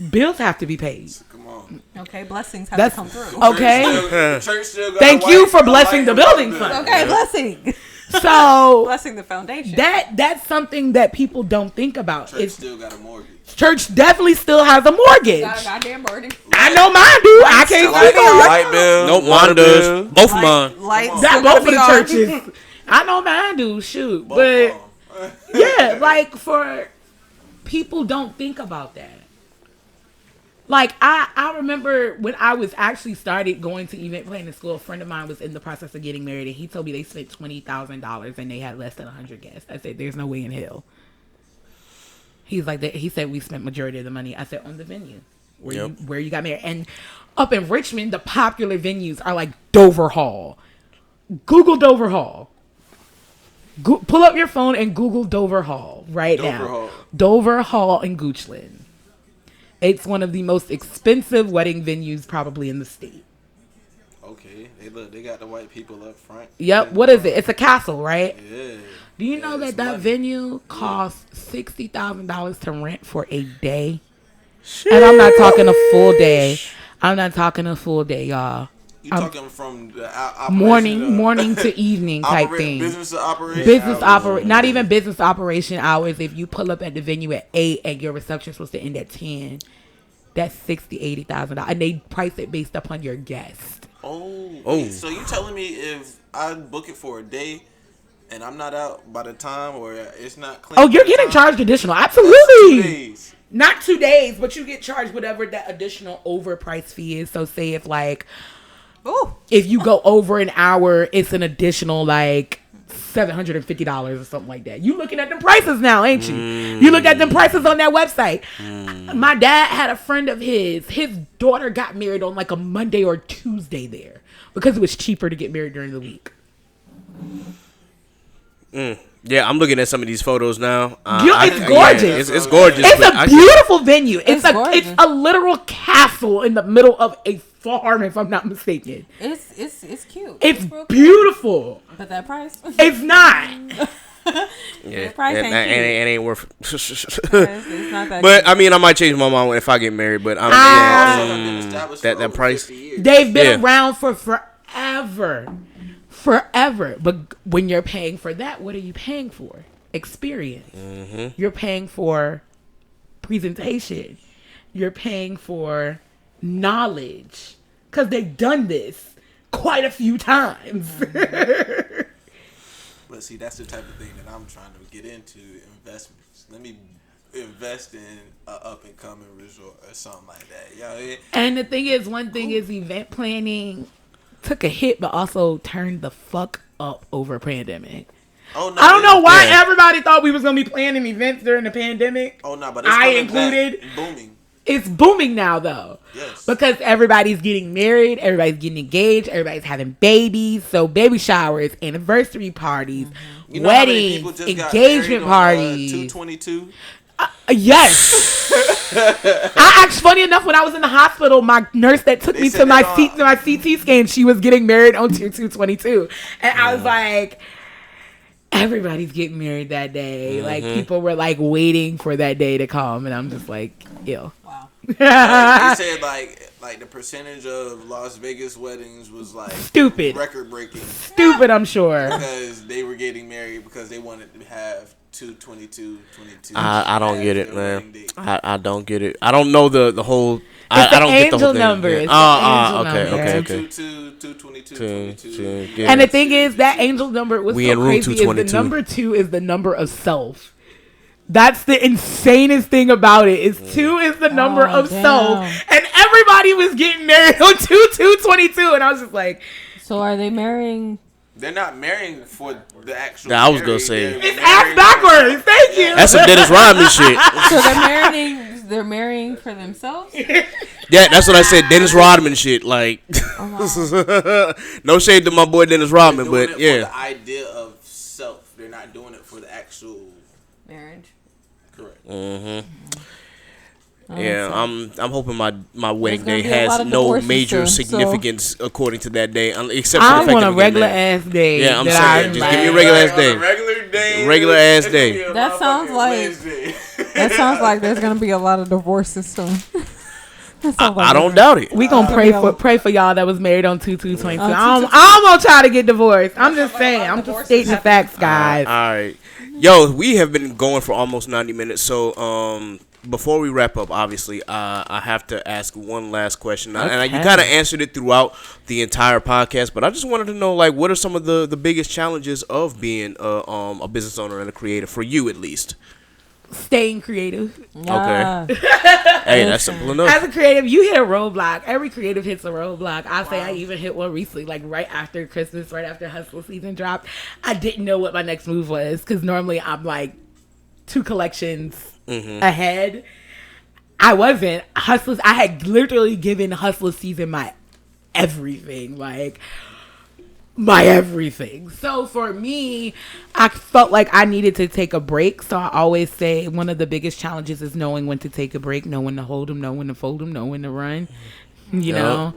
Bills have to be paid. Come on. Okay, blessings have to come through. Okay. Church still got Thank a you white- for a blessing white the and building black fund. Okay, blessing. So Blessing the foundation. that's something that people don't think about. Church It's, still got a mortgage. church definitely still has a mortgage. Got a goddamn burden. I know mine do. I can't speak on yours. Light bill. Nope, water mine does. bill. Both of mine. Lights. That still both gotta of the be on. churches. I know mine do. Shoot, but yeah, like for people don't think about that. Like I remember when I was actually started going to event planning school, a friend of mine was in the process of getting married, and he told me they spent $20,000 and they had less than 100 guests. I said, "There's no way in hell." He's like, he said we spent majority of the money. I said, on the venue where you got married, and up in Richmond, the popular venues are like Dover Hall. Google Dover Hall. Pull up your phone and Google Dover Hall now. Dover Hall in Goochland. It's one of the most expensive wedding venues probably in the state. Okay, they got the white people up front. Yep. What is it? It's a castle, right? Yeah. Do you know that money. venue costs $60,000 to rent for a day? And I'm not talking a full day. I'm not talking a full day, y'all. You talking from the Morning to evening type thing. Business operation. Not even business operation hours. If you pull up at the venue at 8 and your reception's supposed to end at 10, that's $80,000, and they price it based upon your guest. Oh. So you telling me if I book it for a day and I'm not out by the time, or it's not clean? Oh, you're getting charged additional. Absolutely. Not 2 days, but you get charged whatever that additional overpriced fee is. So say if you go over an hour, it's an additional like $750 or something like that. You looking at them prices now, ain't you? You look at them prices on that website. My dad had a friend of his daughter got married on like a Monday or Tuesday there because it was cheaper to get married during the week. Yeah, I'm looking at some of these photos now. It's gorgeous. It's gorgeous. It's a beautiful venue. It's gorgeous. a literal castle in the middle of a farm, if I'm not mistaken. It's cute. It's real beautiful. Cute. But that price? It's not. Yeah, price ain't cute. it ain't worth. It's not that But cute. I mean, I might change my mind if I get married. But I'm that price. They've been around for forever. But when you're paying for that, what are you paying for? Experience. You're paying for presentation. You're paying for knowledge, because they've done this quite a few times. But see, that's the type of thing that I'm trying to get into, investments. Let me invest in an up and coming resort or something like that. And the thing is, one thing is event planning took a hit, but also turned the fuck up over pandemic. Oh, no, I don't know why everybody thought we was gonna be planning events during the pandemic. Oh no, but it's I coming included. back, booming. It's booming now though. Yes. Because everybody's getting married, everybody's getting engaged, everybody's having babies, so baby showers, anniversary parties, You know how many weddings, people just got engagement married on, parties. 222. Yes. I actually, funny enough, when I was in the hospital, my nurse that took me to my CT scan, she was getting married on 2/2/22, and I was like, everybody's getting married that day. Like people were like waiting for that day to come, and I'm just like, ew. Wow. They said like the percentage of Las Vegas weddings was like stupid, record breaking. Stupid, I'm sure, because they were getting married because they wanted to have 2/22/22. I don't get it, man. I don't get it. I don't know the whole. I don't get the whole thing. Number. Okay. 2/2/22. And the thing is, that angel number was we so crazy. Is the number 2 is the number of self. That's the insanest thing about it. Is 2 is the number of self, and everybody was getting married on 2/2/22, and I was just like, so are they marrying? They're not marrying for the actual. I was gonna say it's ass backwards. Thank you. That's some Dennis Rodman shit. So they're marrying for themselves. Yeah, that's what I said. Dennis Rodman shit. Like, no shade to my boy Dennis Rodman, but yeah. For the idea of self, they're not doing it for the actual marriage. Correct. Yeah, I'm hoping my wedding day has no major significance according to that day, except for the fact I want a regular ass day. Yeah, I'm saying, just give me a regular ass day. Regular ass day. That sounds like there's gonna be a lot of divorces soon. I don't doubt it. We gonna pray for y'all that was married on 2/2/22. I don't want y'all to get divorced. I'm just saying. I'm just stating the facts, guys. All right. Yo, we have been going for almost 90 minutes, so before we wrap up, obviously, I have to ask one last question. Okay. And you kind of answered it throughout the entire podcast, but I just wanted to know, like, what are some of the biggest challenges of being a business owner and a creator, for you at least? Staying creative. Yeah. Okay. Hey, that's simple enough. As a creative, you hit a roadblock. Every creative hits a roadblock. I even hit one recently, like right after Christmas, right after Hustle season dropped. I didn't know what my next move was, because normally I'm like 2 collections ahead. I wasn't. Hustlers, I had literally given Hustler season my everything. Like, my everything. So for me, I felt like I needed to take a break. So I always say one of the biggest challenges is knowing when to take a break, know when to hold them, know when to fold them, know when to run. You know,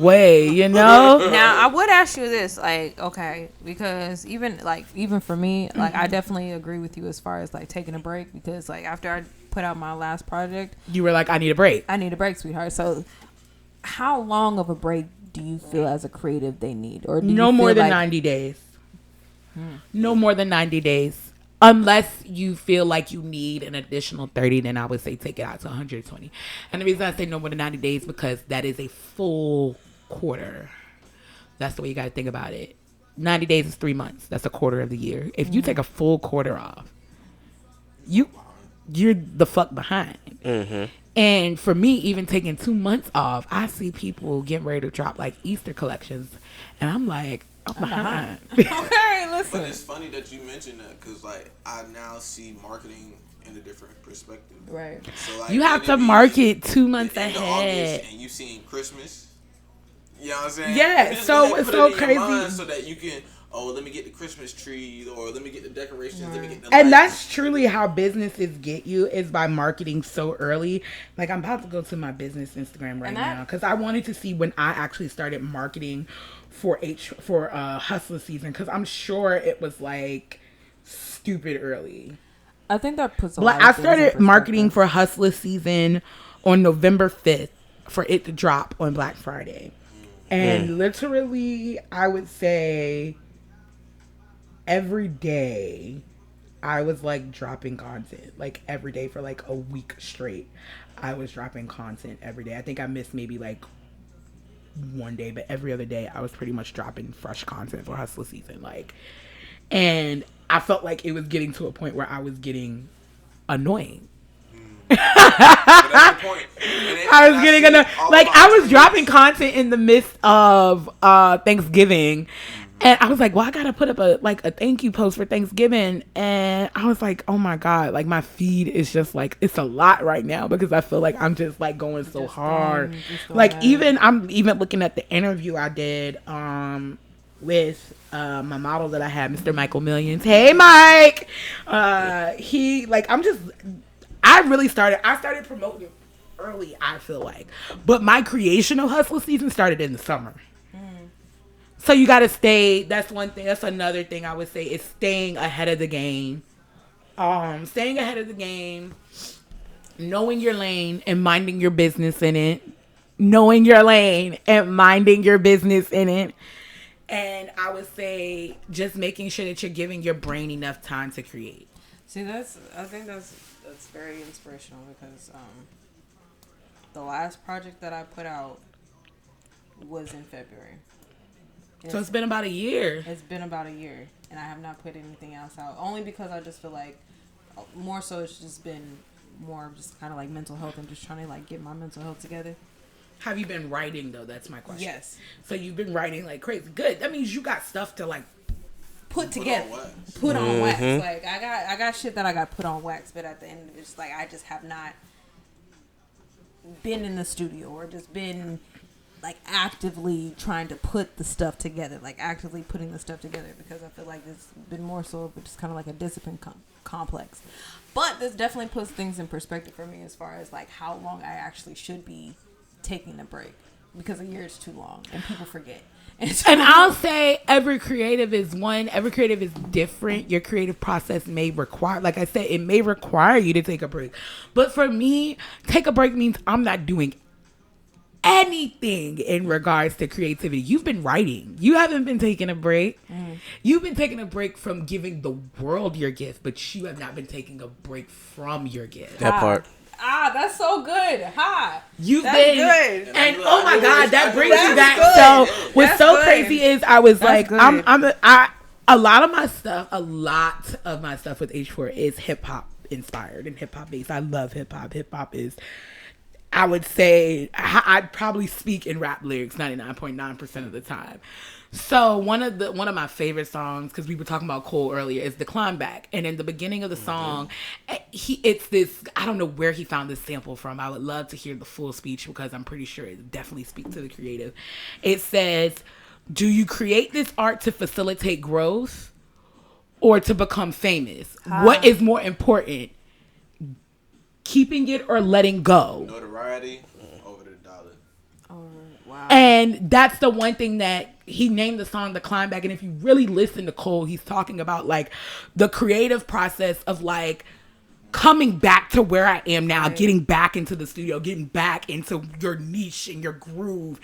Now I would ask you this, like, okay, because even for me, like, I definitely agree with you as far as like taking a break, because like after I put out my last project, you were like, I need a break. I need a break, sweetheart. So how long of a break do you feel as a creative they need? Or do no more than 90 days. No more than 90 days. Unless you feel like you need an additional 30, then I would say take it out to 120. And the reason I say no more than 90 days, because that is a full quarter. That's the way you got to think about it. 90 days is 3 months. That's a quarter of the year. If you take a full quarter off, you're the fuck behind. And for me, even taking 2 months off, I see people getting ready to drop like Easter collections, and I'm like, I'm behind. Okay, listen. But it's funny that you mentioned that, because like I now see marketing in a different perspective. Right. So like you have to market 2 months ahead. And you seen Christmas. You know what I'm saying? Yeah. So it's so crazy. So that you can. Oh, let me get the Christmas tree, or let me get the decorations, let me get the lights. And that's truly how businesses get you, is by marketing so early. Like, I'm about to go to my business Instagram right now, because I wanted to see when I actually started marketing for Hustler season, because I'm sure it was like stupid early. I think that puts a lot of I started marketing for Hustler season on November 5th for it to drop on Black Friday. And literally, I would say every day I was like dropping content, like every day for like a week straight. I was dropping content every day. I think I missed maybe like one day, but every other day I was pretty much dropping fresh content for Hustler season. Like, and I felt like it was getting to a point where I was getting annoying. I was getting annoying. Like, I was dropping content in the midst of Thanksgiving. And I was like, well, I gotta put up a thank you post for Thanksgiving. And I was like, oh my God, like my feed is just like, it's a lot right now, because I feel like I'm just like going so hard. Like, I'm even looking at the interview I did with my model that I had, Mr. Michael Millions. Hey, Mike. I I started promoting early, I feel like. But my creational hustle season started in the summer. So you got to stay. That's one thing. That's another thing I would say is staying ahead of the game. Staying ahead of the game, knowing your lane and minding your business in it. Knowing your lane and minding your business in it. And I would say just making sure that you're giving your brain enough time to create. See, I think that's very inspirational because the last project that I put out was in February. So it's been about a year. It's been about a year, and I have not put anything else out. Only because I just feel like more so it's just been more of just kind of like mental health and just trying to like get my mental health together. Have you been writing though? That's my question. Yes. So you've been writing like crazy. Good. That means you got stuff to like put together. Put on wax. Like I got shit that I got put on wax, but at the end of it, it's like I just have not been in the studio or just been like actively trying to put the stuff together, like actively putting the stuff together, because I feel like it's been more so just kind of like a discipline complex. But this definitely puts things in perspective for me as far as like how long I actually should be taking a break, because a year is too long and people forget. And I'll say every creative is different. Your creative process may require, like I said, it may require you to take a break. But for me, take a break means I'm not doing anything in regards to creativity. You've been writing. You haven't been taking a break. You've been taking a break from giving the world your gift, but you have not been taking a break from your gift. That part. That's so good. You've That's been good. And oh my God, that brings me back. good. So what's so good. crazy is I was That's like, good. a lot of my stuff with H4 is hip hop inspired and hip hop based. I love hip hop. Hip hop is, I would say, I'd probably speak in rap lyrics 99.9% of the time. So one of my favorite songs, because we were talking about Cole earlier, is "The Climb Back." And in the beginning of the song, it's this, I don't know where he found this sample from. I would love to hear the full speech because I'm pretty sure it definitely speaks to the creative. It says, "Do you create this art to facilitate growth or to become famous? What is more important? Keeping it or letting go?" Notoriety over the dollar. Oh, wow. And that's the one thing that he named the song "The Climb Back." And if you really listen to Cole, he's talking about like the creative process of like coming back to where I am now, getting back into the studio, getting back into your niche and your groove.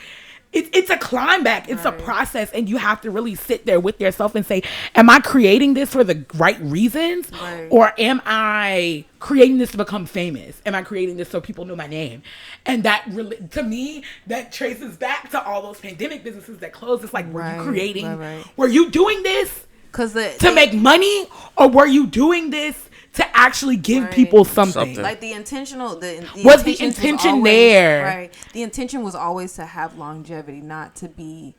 It's a climb back. It's a process, and you have to really sit there with yourself and say, am I creating this for the right reasons? Or am I creating this to become famous? Am I creating this so people know my name? And that really, to me, that traces back to all those pandemic businesses that closed. It's like, were you creating, were you doing this to make money? Or were you doing this to actually give people something? Like the intention there? Right. The intention was always to have longevity, not to be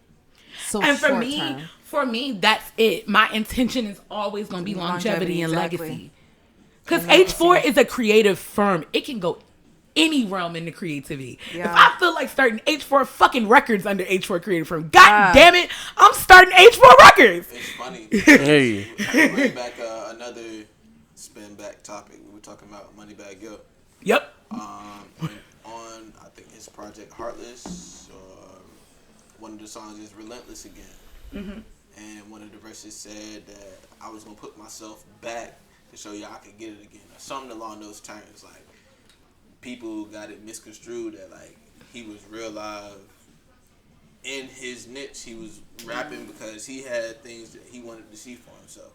so and for short me, term. For me, that's it. My intention is always going to be longevity and legacy. Because H4 is a creative firm. It can go any realm into creativity. If I feel like starting H4 fucking records under H4 Creative Firm, God damn it, I'm starting H4 records. It's funny. Hey. Bring back another spin back topic. We were talking about Moneybag Yo. Yep. And on, I think his project Heartless, one of the songs is Relentless Again. And one of the verses said that I was gonna put myself back to show y'all I could get it again, or something along those terms. Like, people got it misconstrued that like he was real live in his niche. He was rapping because he had things that he wanted to see for himself.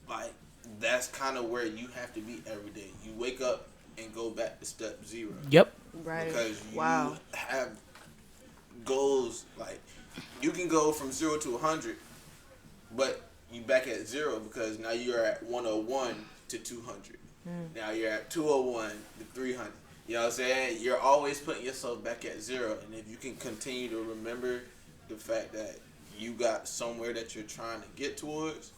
Like, that's kind of where you have to be every day. You wake up and go back to step zero. Yep. Right. Because you have goals. Like, you can go from 0 to 100, but you back at 0 because now you're at 101 to 200. Now you're at 201 to 300. You know what I'm saying? You're always putting yourself back at 0. And if you can continue to remember the fact that you got somewhere that you're trying to get towards,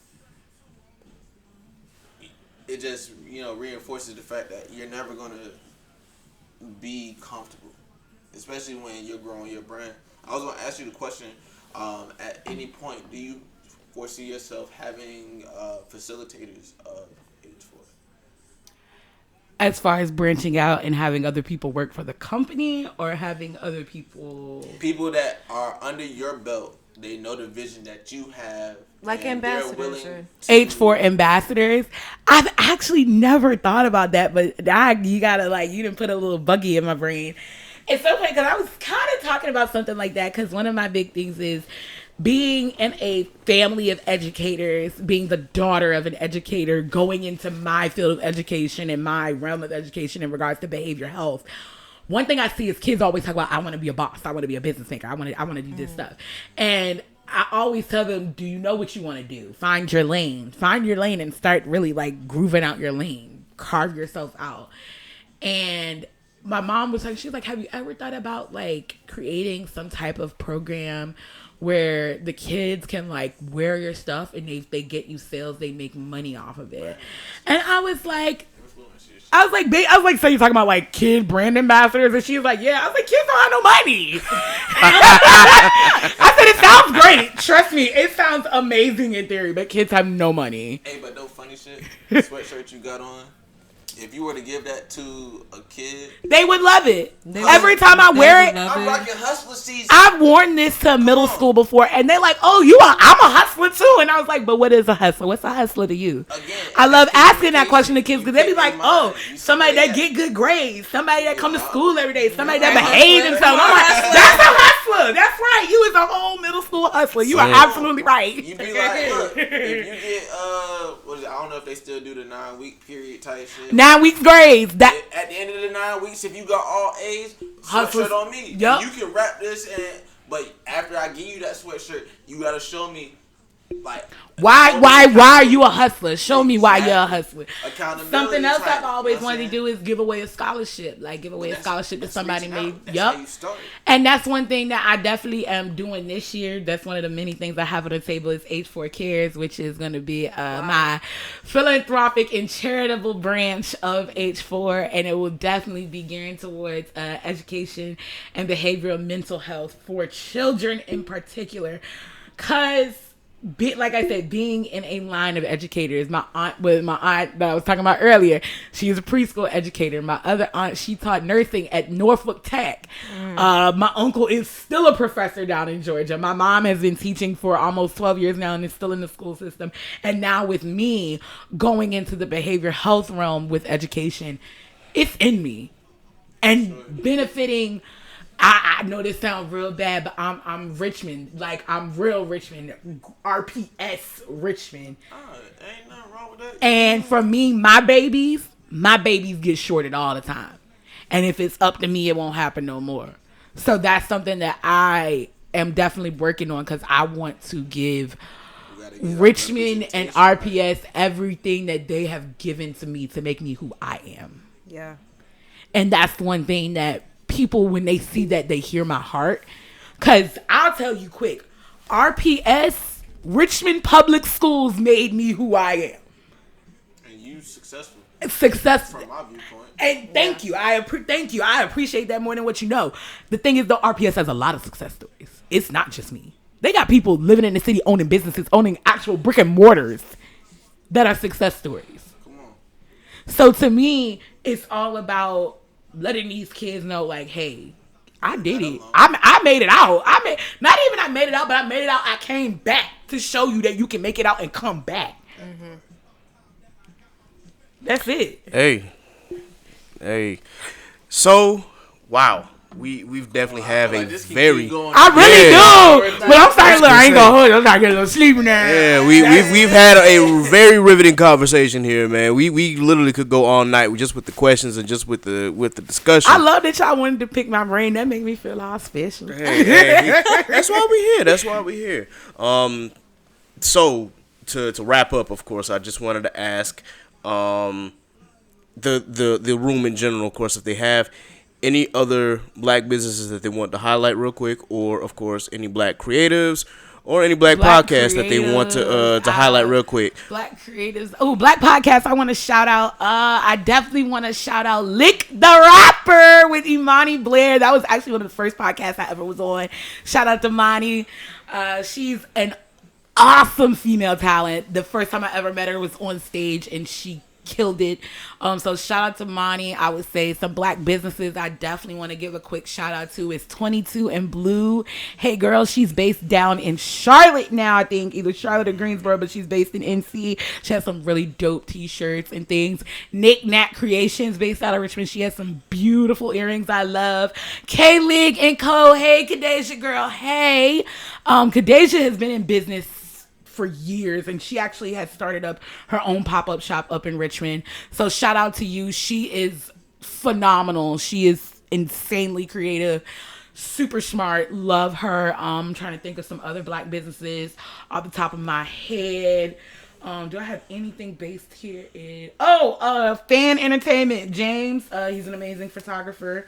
it just, reinforces the fact that you're never going to be comfortable, especially when you're growing your brand. I was going to ask you the question, at any point, do you foresee yourself having facilitators of H4? As far as branching out and having other people work for the company, or having other people that are under your belt, they know the vision that you have. Like ambassadors. H4 ambassadors. I've actually never thought about that, but you gotta you didn't put a little buggy in my brain. It's so funny because I was kind of talking about something like that, because one of my big things is being in a family of educators, being the daughter of an educator, going into my field of education and my realm of education in regards to behavioral health. One thing I see is kids always talk about, I want to be a boss, I want to be a business maker, I want to do this stuff. And I always tell them, do you know what you want to do? Find your lane and start really grooving out your lane. Carve yourself out. And my mom was like, she's like, have you ever thought about creating some type of program where the kids can wear your stuff and they get you sales, they make money off of it? And I was like, so you're talking about kid brand ambassadors? And she was like, yeah. I was like, kids don't have no money. I said, it sounds great. Trust me, it sounds amazing in theory, but kids have no money. Hey, but no funny shit. The sweatshirt you got on, if you were to give that to a kid, they would love it. Every time I wear it, I'm rocking hustler season. I've worn this to middle school before, and they're like, "Oh, I'm a hustler too." And I was like, "But what is a hustler? What's a hustler to you?" Again, I love asking that question to kids, because they be like, "Oh, somebody that get good grades, somebody that come to school every day, somebody that behave themselves." I'm like, "That's a hustler. That's right. You is a whole middle school hustler. You are absolutely right." You be like, look, if you get what is it? I don't know if they still do the 9-week period type shit. 9 weeks grades. At the end of the 9 weeks, if you got all A's, sweatshirt on me. Yep. You can wrap this but after I give you that sweatshirt, you gotta show me why are you a hustler? Show me why you're a hustler. Something else I've always wanted to do is give away a scholarship. To somebody made. Yep. And that's one thing that I definitely am doing this year. That's one of the many things I have on the table is H4 Cares, which is going to be my philanthropic and charitable branch of H4, and it will definitely be geared towards education and behavioral mental health for children in particular. Because like I said, being in a line of educators, my aunt that I was talking about earlier, she's a preschool educator. My other aunt, she taught nursing at Norfolk Tech. My uncle is still a professor down in Georgia. My mom has been teaching for almost 12 years now and is still in the school system. And now with me going into the behavioral health realm with education, it's in me. And benefiting, I know this sounds real bad, but I'm Richmond. I'm real Richmond. RPS Richmond. Ain't nothing wrong with that. And for me, my babies get shorted all the time. And if it's up to me, it won't happen no more. So that's something that I am definitely working on, because I want to give Richmond and RPS everything that they have given to me to make me who I am. Yeah. And that's one thing that people, when they see that, they hear my heart. Because I'll tell you quick, RPS, Richmond Public Schools, made me who I am. And you successful. From my viewpoint. And thank you. Thank you. I appreciate that more than what you know. The thing is, though, RPS has a lot of success stories. It's not just me. They got people living in the city, owning businesses, owning actual brick and mortars that are success stories. Come on. So to me, it's all about letting these kids know, hey, I did it. I made it out. I made it out, but I made it out. I came back to show you that you can make it out and come back. Mm-hmm. That's it. Hey. So, wow. We've definitely have a very. I really do. But I'm starting to look. I ain't gonna hold it. I'm starting to get a little sleepy now. Yeah, we've had a very riveting conversation here, man. We literally could go all night just with the questions and just with the discussion. I love that y'all wanted to pick my brain. That make me feel all special. Hey, that's why we're here. So to wrap up, of course, I just wanted to ask the room in general, of course, if they have any other black businesses that they want to highlight real quick, or of course any black creatives or any black podcasts that they want to highlight real quick. Black creatives. Oh, black podcasts I want to shout out. I definitely want to shout out Lick the Rapper with Imani Blair. That was actually one of the first podcasts I ever was on. Shout out to Imani. She's an awesome female talent. The first time I ever met her was on stage, and she killed it. So shout out to Monty. I would say some black businesses I definitely want to give a quick shout out to is 22 and Blue. Hey girl, she's based down in Charlotte now, I think either Charlotte or Greensboro, but she's based in NC. She has some really dope t-shirts and things. Nick Nat Creations based out of Richmond. She has some beautiful earrings I love. K-Lig and Co. Hey Kadeja girl. Hey. Kadeja has been in business for years, and she actually has started up her own pop-up shop up in Richmond. So shout out to you. She is phenomenal. She is insanely creative, super smart. Love her. I'm trying to think of some other black businesses off the top of my head. Do I have anything based here in Fan Entertainment? James, he's an amazing photographer.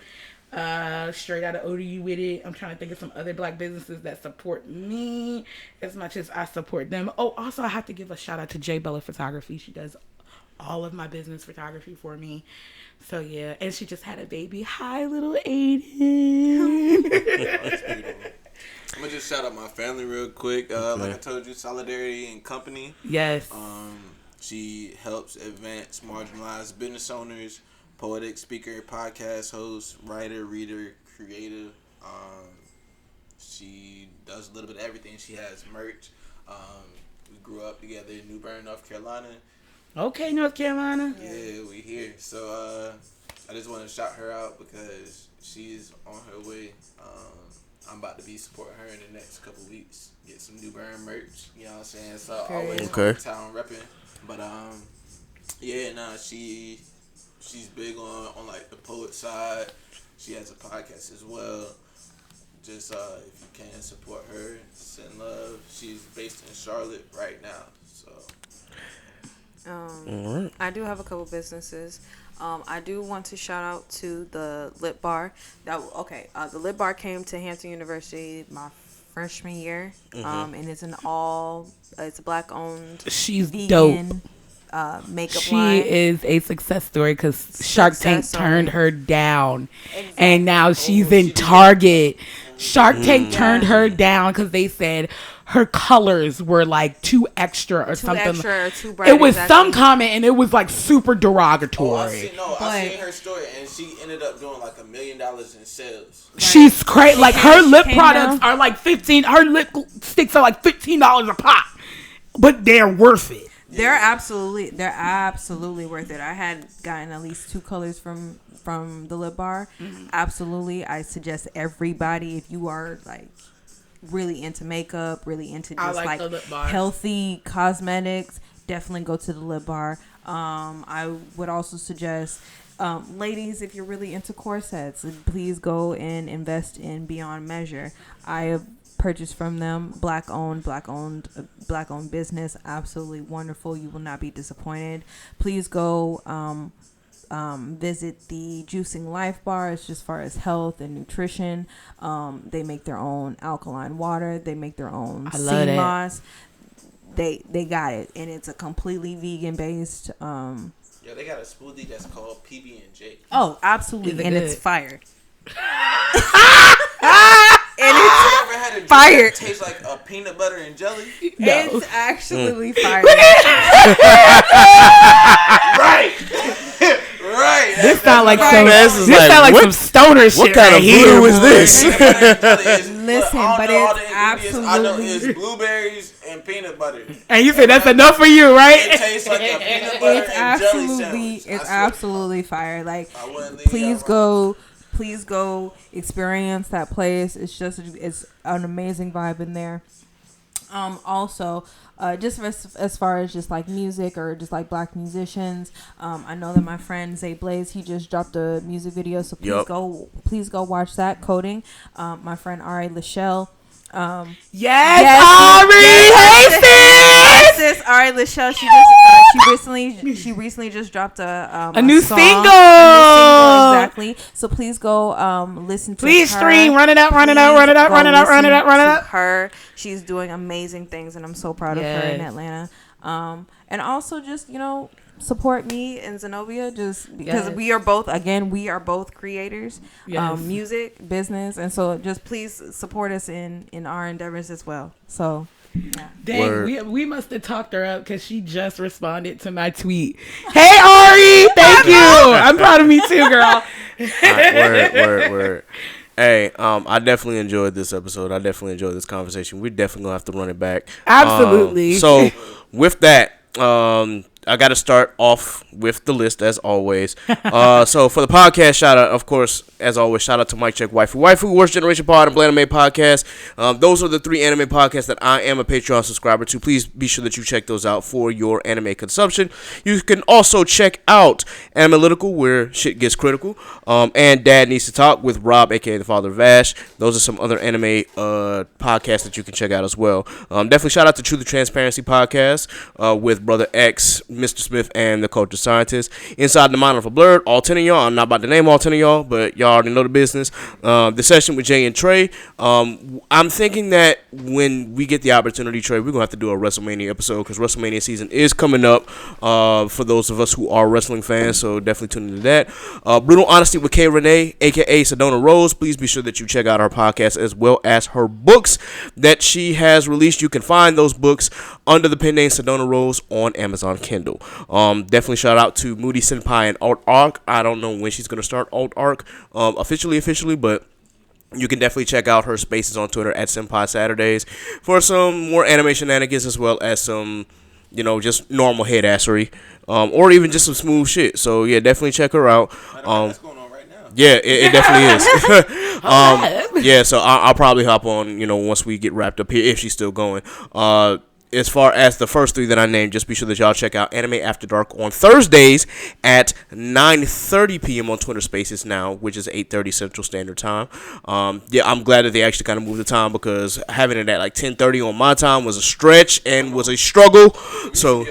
Straight out of ODU with it. I'm trying to think of some other black businesses that support me as much as I support them. Oh, also I have to give a shout out to J Bella Photography. She does all of my business photography for me. So yeah, and she just had a baby. Hi, little Aiden. That's beautiful. I'm gonna just shout out my family real quick. Like I told you, Solidarity and Company. Yes. She helps advance marginalized business owners. Poetic, speaker, podcast host, writer, reader, creative. She does a little bit of everything. She has merch. We grew up together in New Bern, North Carolina. Okay, North Carolina. Yeah, we here. So I just want to shout her out because she's on her way. I'm about to be supporting her in the next couple weeks. Get some New Bern merch. You know what I'm saying? So always town repping. But she's big on like the poet side. She has a podcast as well. Just if you can support her, send love. She's based in Charlotte right now. So I do have a couple businesses. I do want to shout out to the Lip Bar. The Lip Bar came to Hampton University my freshman year. And it's it's a black owned She's vegan dope. Makeup line. She is a success story because Shark Tank turned her down. Exactly. And now she's in Target. Shark Tank turned her down because they said her colors were like too extra or something. Too bright. It was some comment and it was like super derogatory. I seen her story and she ended up doing like $1 million in sales. She's crazy. Like her lip products are like her lip sticks are like $15 a pop, but they're worth it. They're absolutely worth it. I had gotten at least 2 colors from the Lip Bar. Absolutely, I suggest everybody, if you are like really into makeup, really into just like healthy cosmetics, definitely go to the Lip Bar. I would also suggest, ladies, if you're really into corsets, please go and invest in Beyond Measure. I have purchased from them. Black owned business. Absolutely wonderful. You will not be disappointed. Please go visit the Juicing Life Bar. It's just far as health and nutrition. They make their own alkaline water. They make their own sea moss. They got it, and it's a completely vegan based. Yeah, they got a smoothie that's called PB&J. Oh, absolutely, and it's fire. And it's fire. It tastes like a peanut butter and jelly. No. It's actually fire. Right. Right. This sound like some stoner shit. What kind of voodoo is this? Listen, but it's absolutely. I know it's blueberries and peanut butter. And you said that's enough for you, right? It tastes like a peanut butter and jelly sandwich. It's absolutely fire. Like, please go experience that place. It's an amazing vibe in there. Also, just as far as just like music or just like black musicians, I know that my friend Zay Blaze, he just dropped a music video, so please go watch that. Coding. My friend Ari Lachelle. Yes, Ari. Hey sis, Ari Lachelle. She recently just dropped a new song, single. Exactly. So please go listen to her. Please stream. Run it up. Her. She's doing amazing things, and I'm so proud of her in Atlanta. And also just support me and Zenobia, just because we are both creators, music, business, and so just please support us in our endeavors as well. So Dang, we must have talked her up because she just responded to my tweet. Hey, Ari, thank you. I'm proud of me too, girl. Word. Hey, I definitely enjoyed this episode. I definitely enjoyed this conversation. We're definitely going to have to run it back. Absolutely. So, with that, I got to start off with the list as always. So for the podcast shout out, of course, as always, shout out to Mike Check Waifu, Worst Generation Pod, and Bland Anime Podcast. Those are the 3 anime podcasts that I am a Patreon subscriber to. Please be sure that you check those out for your anime consumption. You can also check out Analytical, where shit gets critical, and Dad Needs to Talk with Rob, aka the father of Ash. Those are some other anime podcasts that you can check out as well. Definitely shout out to True the Transparency Podcast with Brother X, Mr. Smith, and the Culture Scientist. Inside the Mind of a Blurred, all 10 of y'all. I'm not about to name all 10 of y'all, but y'all already know the business. The session with Jay and Trey. I'm thinking that when we get the opportunity, Trey, we're going to have to do a WrestleMania episode because WrestleMania season is coming up for those of us who are wrestling fans, so definitely tune into that. Brutal Honesty with K. Renee, a.k.a. Sedona Rose. Please be sure that you check out her podcast as well as her books that she has released. You can find those books under the pen name Sedona Rose on Amazon Kindle. Definitely shout out to Moody Senpai and Alt Arc. I don't know when she's going to start Alt Arc officially, but you can definitely check out her spaces on Twitter at Senpai Saturdays for some more anime shenanigans as well as some, just normal head assery, or even just some smooth shit. So yeah, definitely check her out. That's going on right now. Yeah, it definitely is. Yeah, so I'll probably hop on, once we get wrapped up here if she's still going. As far as the first 3 that I named, just be sure that y'all check out Anime After Dark on Thursdays at 9:30 p.m. on Twitter Spaces now, which is 8:30 Central Standard Time. I'm glad that they actually kind of moved the time because having it at like 10:30 on my time was a stretch and was a struggle. So,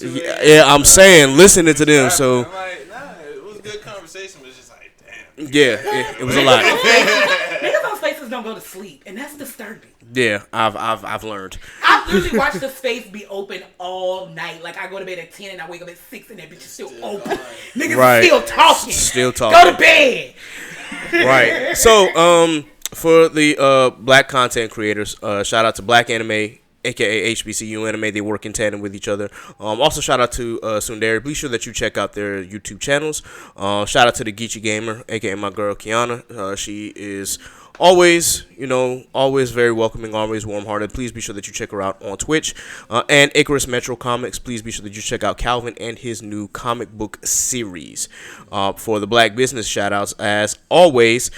yeah, I'm saying, listening to them. So, it was a good conversation, but it's just like, damn. Yeah, it was a lot. Niggas on Spaces don't go to sleep, and that's disturbing. Yeah, I've learned. I've literally watched the space be open all night. Like I go to bed at 10 and I wake up at 6 and that bitch is still open. Niggas right. still talking. Go to bed. Right. So for the black content creators, shout out to Black Anime, aka HBCU Anime. They work in tandem with each other. Also shout out to Sundari. Be sure that you check out their YouTube channels. Shout out to the Geechee Gamer, aka my girl Kiana. She is always very welcoming, always warm-hearted. Please be sure that you check her out on Twitch. And Icarus Metro Comics, please be sure that you check out Calvin and his new comic book series. For the black business shout-outs, as always,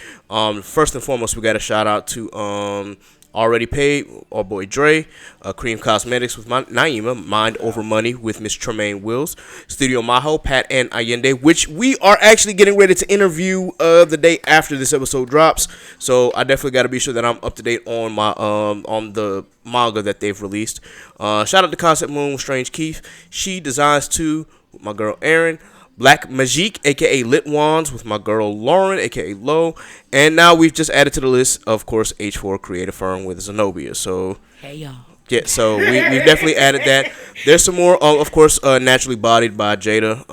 first and foremost, we got a shout-out to Already Paid, our boy Dre, Cream Cosmetics with Naima, Mind Over Money with Miss Tremaine Wills, Studio Maho, Pat and Allende, which we are actually getting ready to interview the day after this episode drops. So I definitely got to be sure that I'm up to date on my on the manga that they've released. Shout out to Concept Moon, Strange Keith, She Designs Too, with my girl Erin. Black Magique, aka Lit Wands, with my girl Lauren, aka Lo. And now we've just added to the list, of course, H4 Creative Firm with Zenobia. So, hey, y'all. Yeah, so we've definitely added that. There's some more, of course, Naturally Bodied by Jada.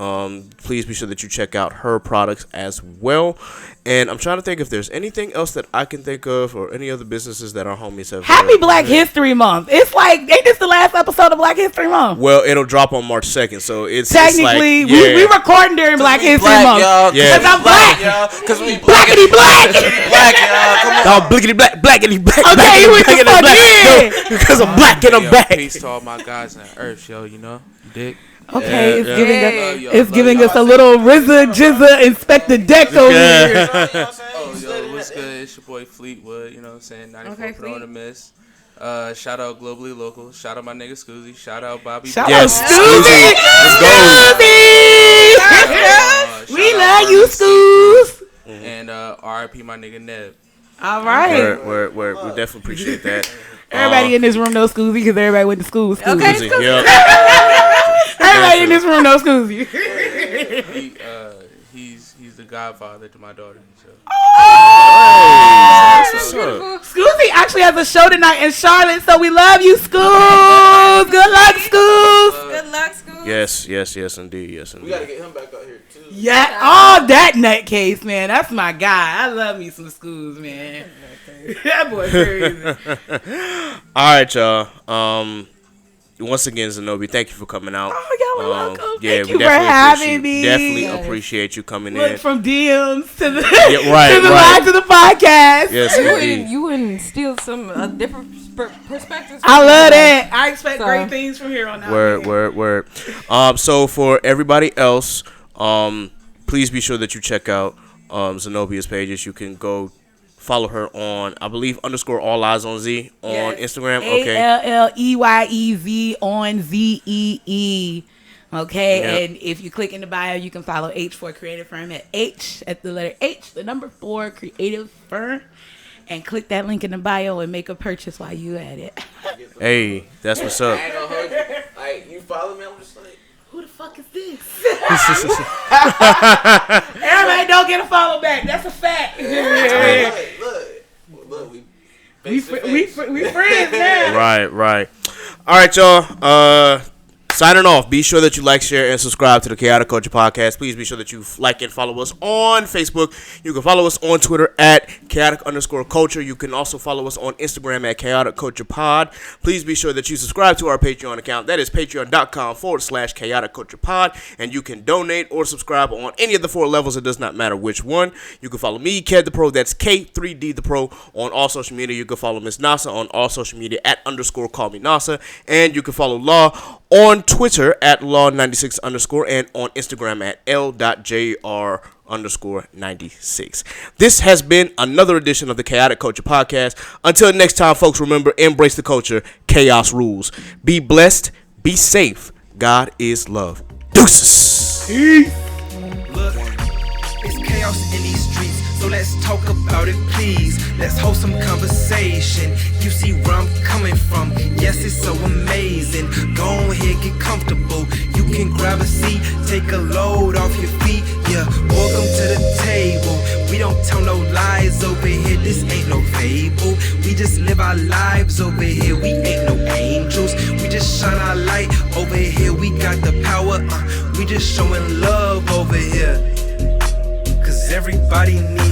Please be sure that you check out her products as well. And I'm trying to think if there's anything else that I can think of or any other businesses that our homies have. Happy Black History Month. It's like, ain't this the last episode of Black History Month? Well, it'll drop on March 2nd, so it's technically, it's like, we recording during Black History Month. Because I'm black. Because we blackity black. Black, y'all. Come on. Blickety black, blackety black. Okay, you went the fuck in. Because I'm black and I'm back. Peace to all my guys on earth, yo, dick. Okay, it's giving us a little RZA, Jizza, Inspector Deck over here. Yo, what's good? It's your boy Fleetwood, 94 Pro on the miss. Shout out Globally Local. Shout out my nigga Scoozy. Shout out Bobby. Shout out Scoozy. Scoozy. We love you, Scoos. And RIP my nigga Neb. All right. We definitely appreciate that. Everybody in this room knows Scoozy because everybody went to school. Okay, Scoozy. Yep. Everybody in this room knows Scoozy. He's the godfather to my daughter. So. Oh, Scoozy actually has a show tonight in Charlotte, so we love you, Scoos. Good luck, Scoos. Good luck, Scoos. Yes, indeed. We gotta get him back out here too. Yeah, oh, that nutcase, man. That's my guy. I love me some Scooz, man. That boy crazy. All right, y'all. Once again, Zenobia, thank you for coming out. Oh, y'all are welcome. Yeah, thank you for having me. Definitely appreciate you coming in. From DMs to the live to the podcast. Yes, you wouldn't steal some different perspectives. I love that. I expect great things from here on out. Word. So for everybody else, please be sure that you check out Zenobia's pages. You can go follow her on, I believe, _AllEyesOnZ on Instagram. Okay. ALLEYEZ on ZEE. Okay. Yep. And if you click in the bio, you can follow H for Creative Firm at H, at the letter H, the number 4 Creative Firm. And click that link in the bio and make a purchase while you at it. Hey, that's what's up. I ain't gonna hold you. Like, you follow me, I'm just like, who the fuck is this? Everybody don't get a follow back. That's a fact. Look, we friends now. Right. All right, y'all. Signing off. Be sure that you like, share, and subscribe to the Khaotic Culture Podcast. Please be sure that you like and follow us on Facebook. You can follow us on Twitter at Khaotic_Culture. You can also follow us on Instagram at Khaotic Culture Pod. Please be sure that you subscribe to our Patreon account. That is patreon.com/Khaotic Culture Pod. And you can donate or subscribe on any of the 4 levels. It does not matter which one. You can follow me, Ked the Pro. That's K3D the Pro on all social media. You can follow Miss Nasa on all social media at _callmenasa. And you can follow Law on Twitter at Law96_ and on Instagram at L.JR_96. This has been another edition of the Khaotic Culture Podcast. Until next time, folks, remember, embrace the culture. Chaos rules. Be blessed. Be safe. God is love. Deuces. Peace. Look, it's chaos in these streets. So let's talk about it, please. Let's hold some conversation. You see where I'm coming from. Yes, it's so amazing. Go ahead, get comfortable. You can grab a seat, take a load off your feet. Yeah, welcome to the table. We don't tell no lies over here. This ain't no fable. We just live our lives over here. We ain't no angels. We just shine our light over here. We got the power. We just showing love over here. 'Cause everybody needs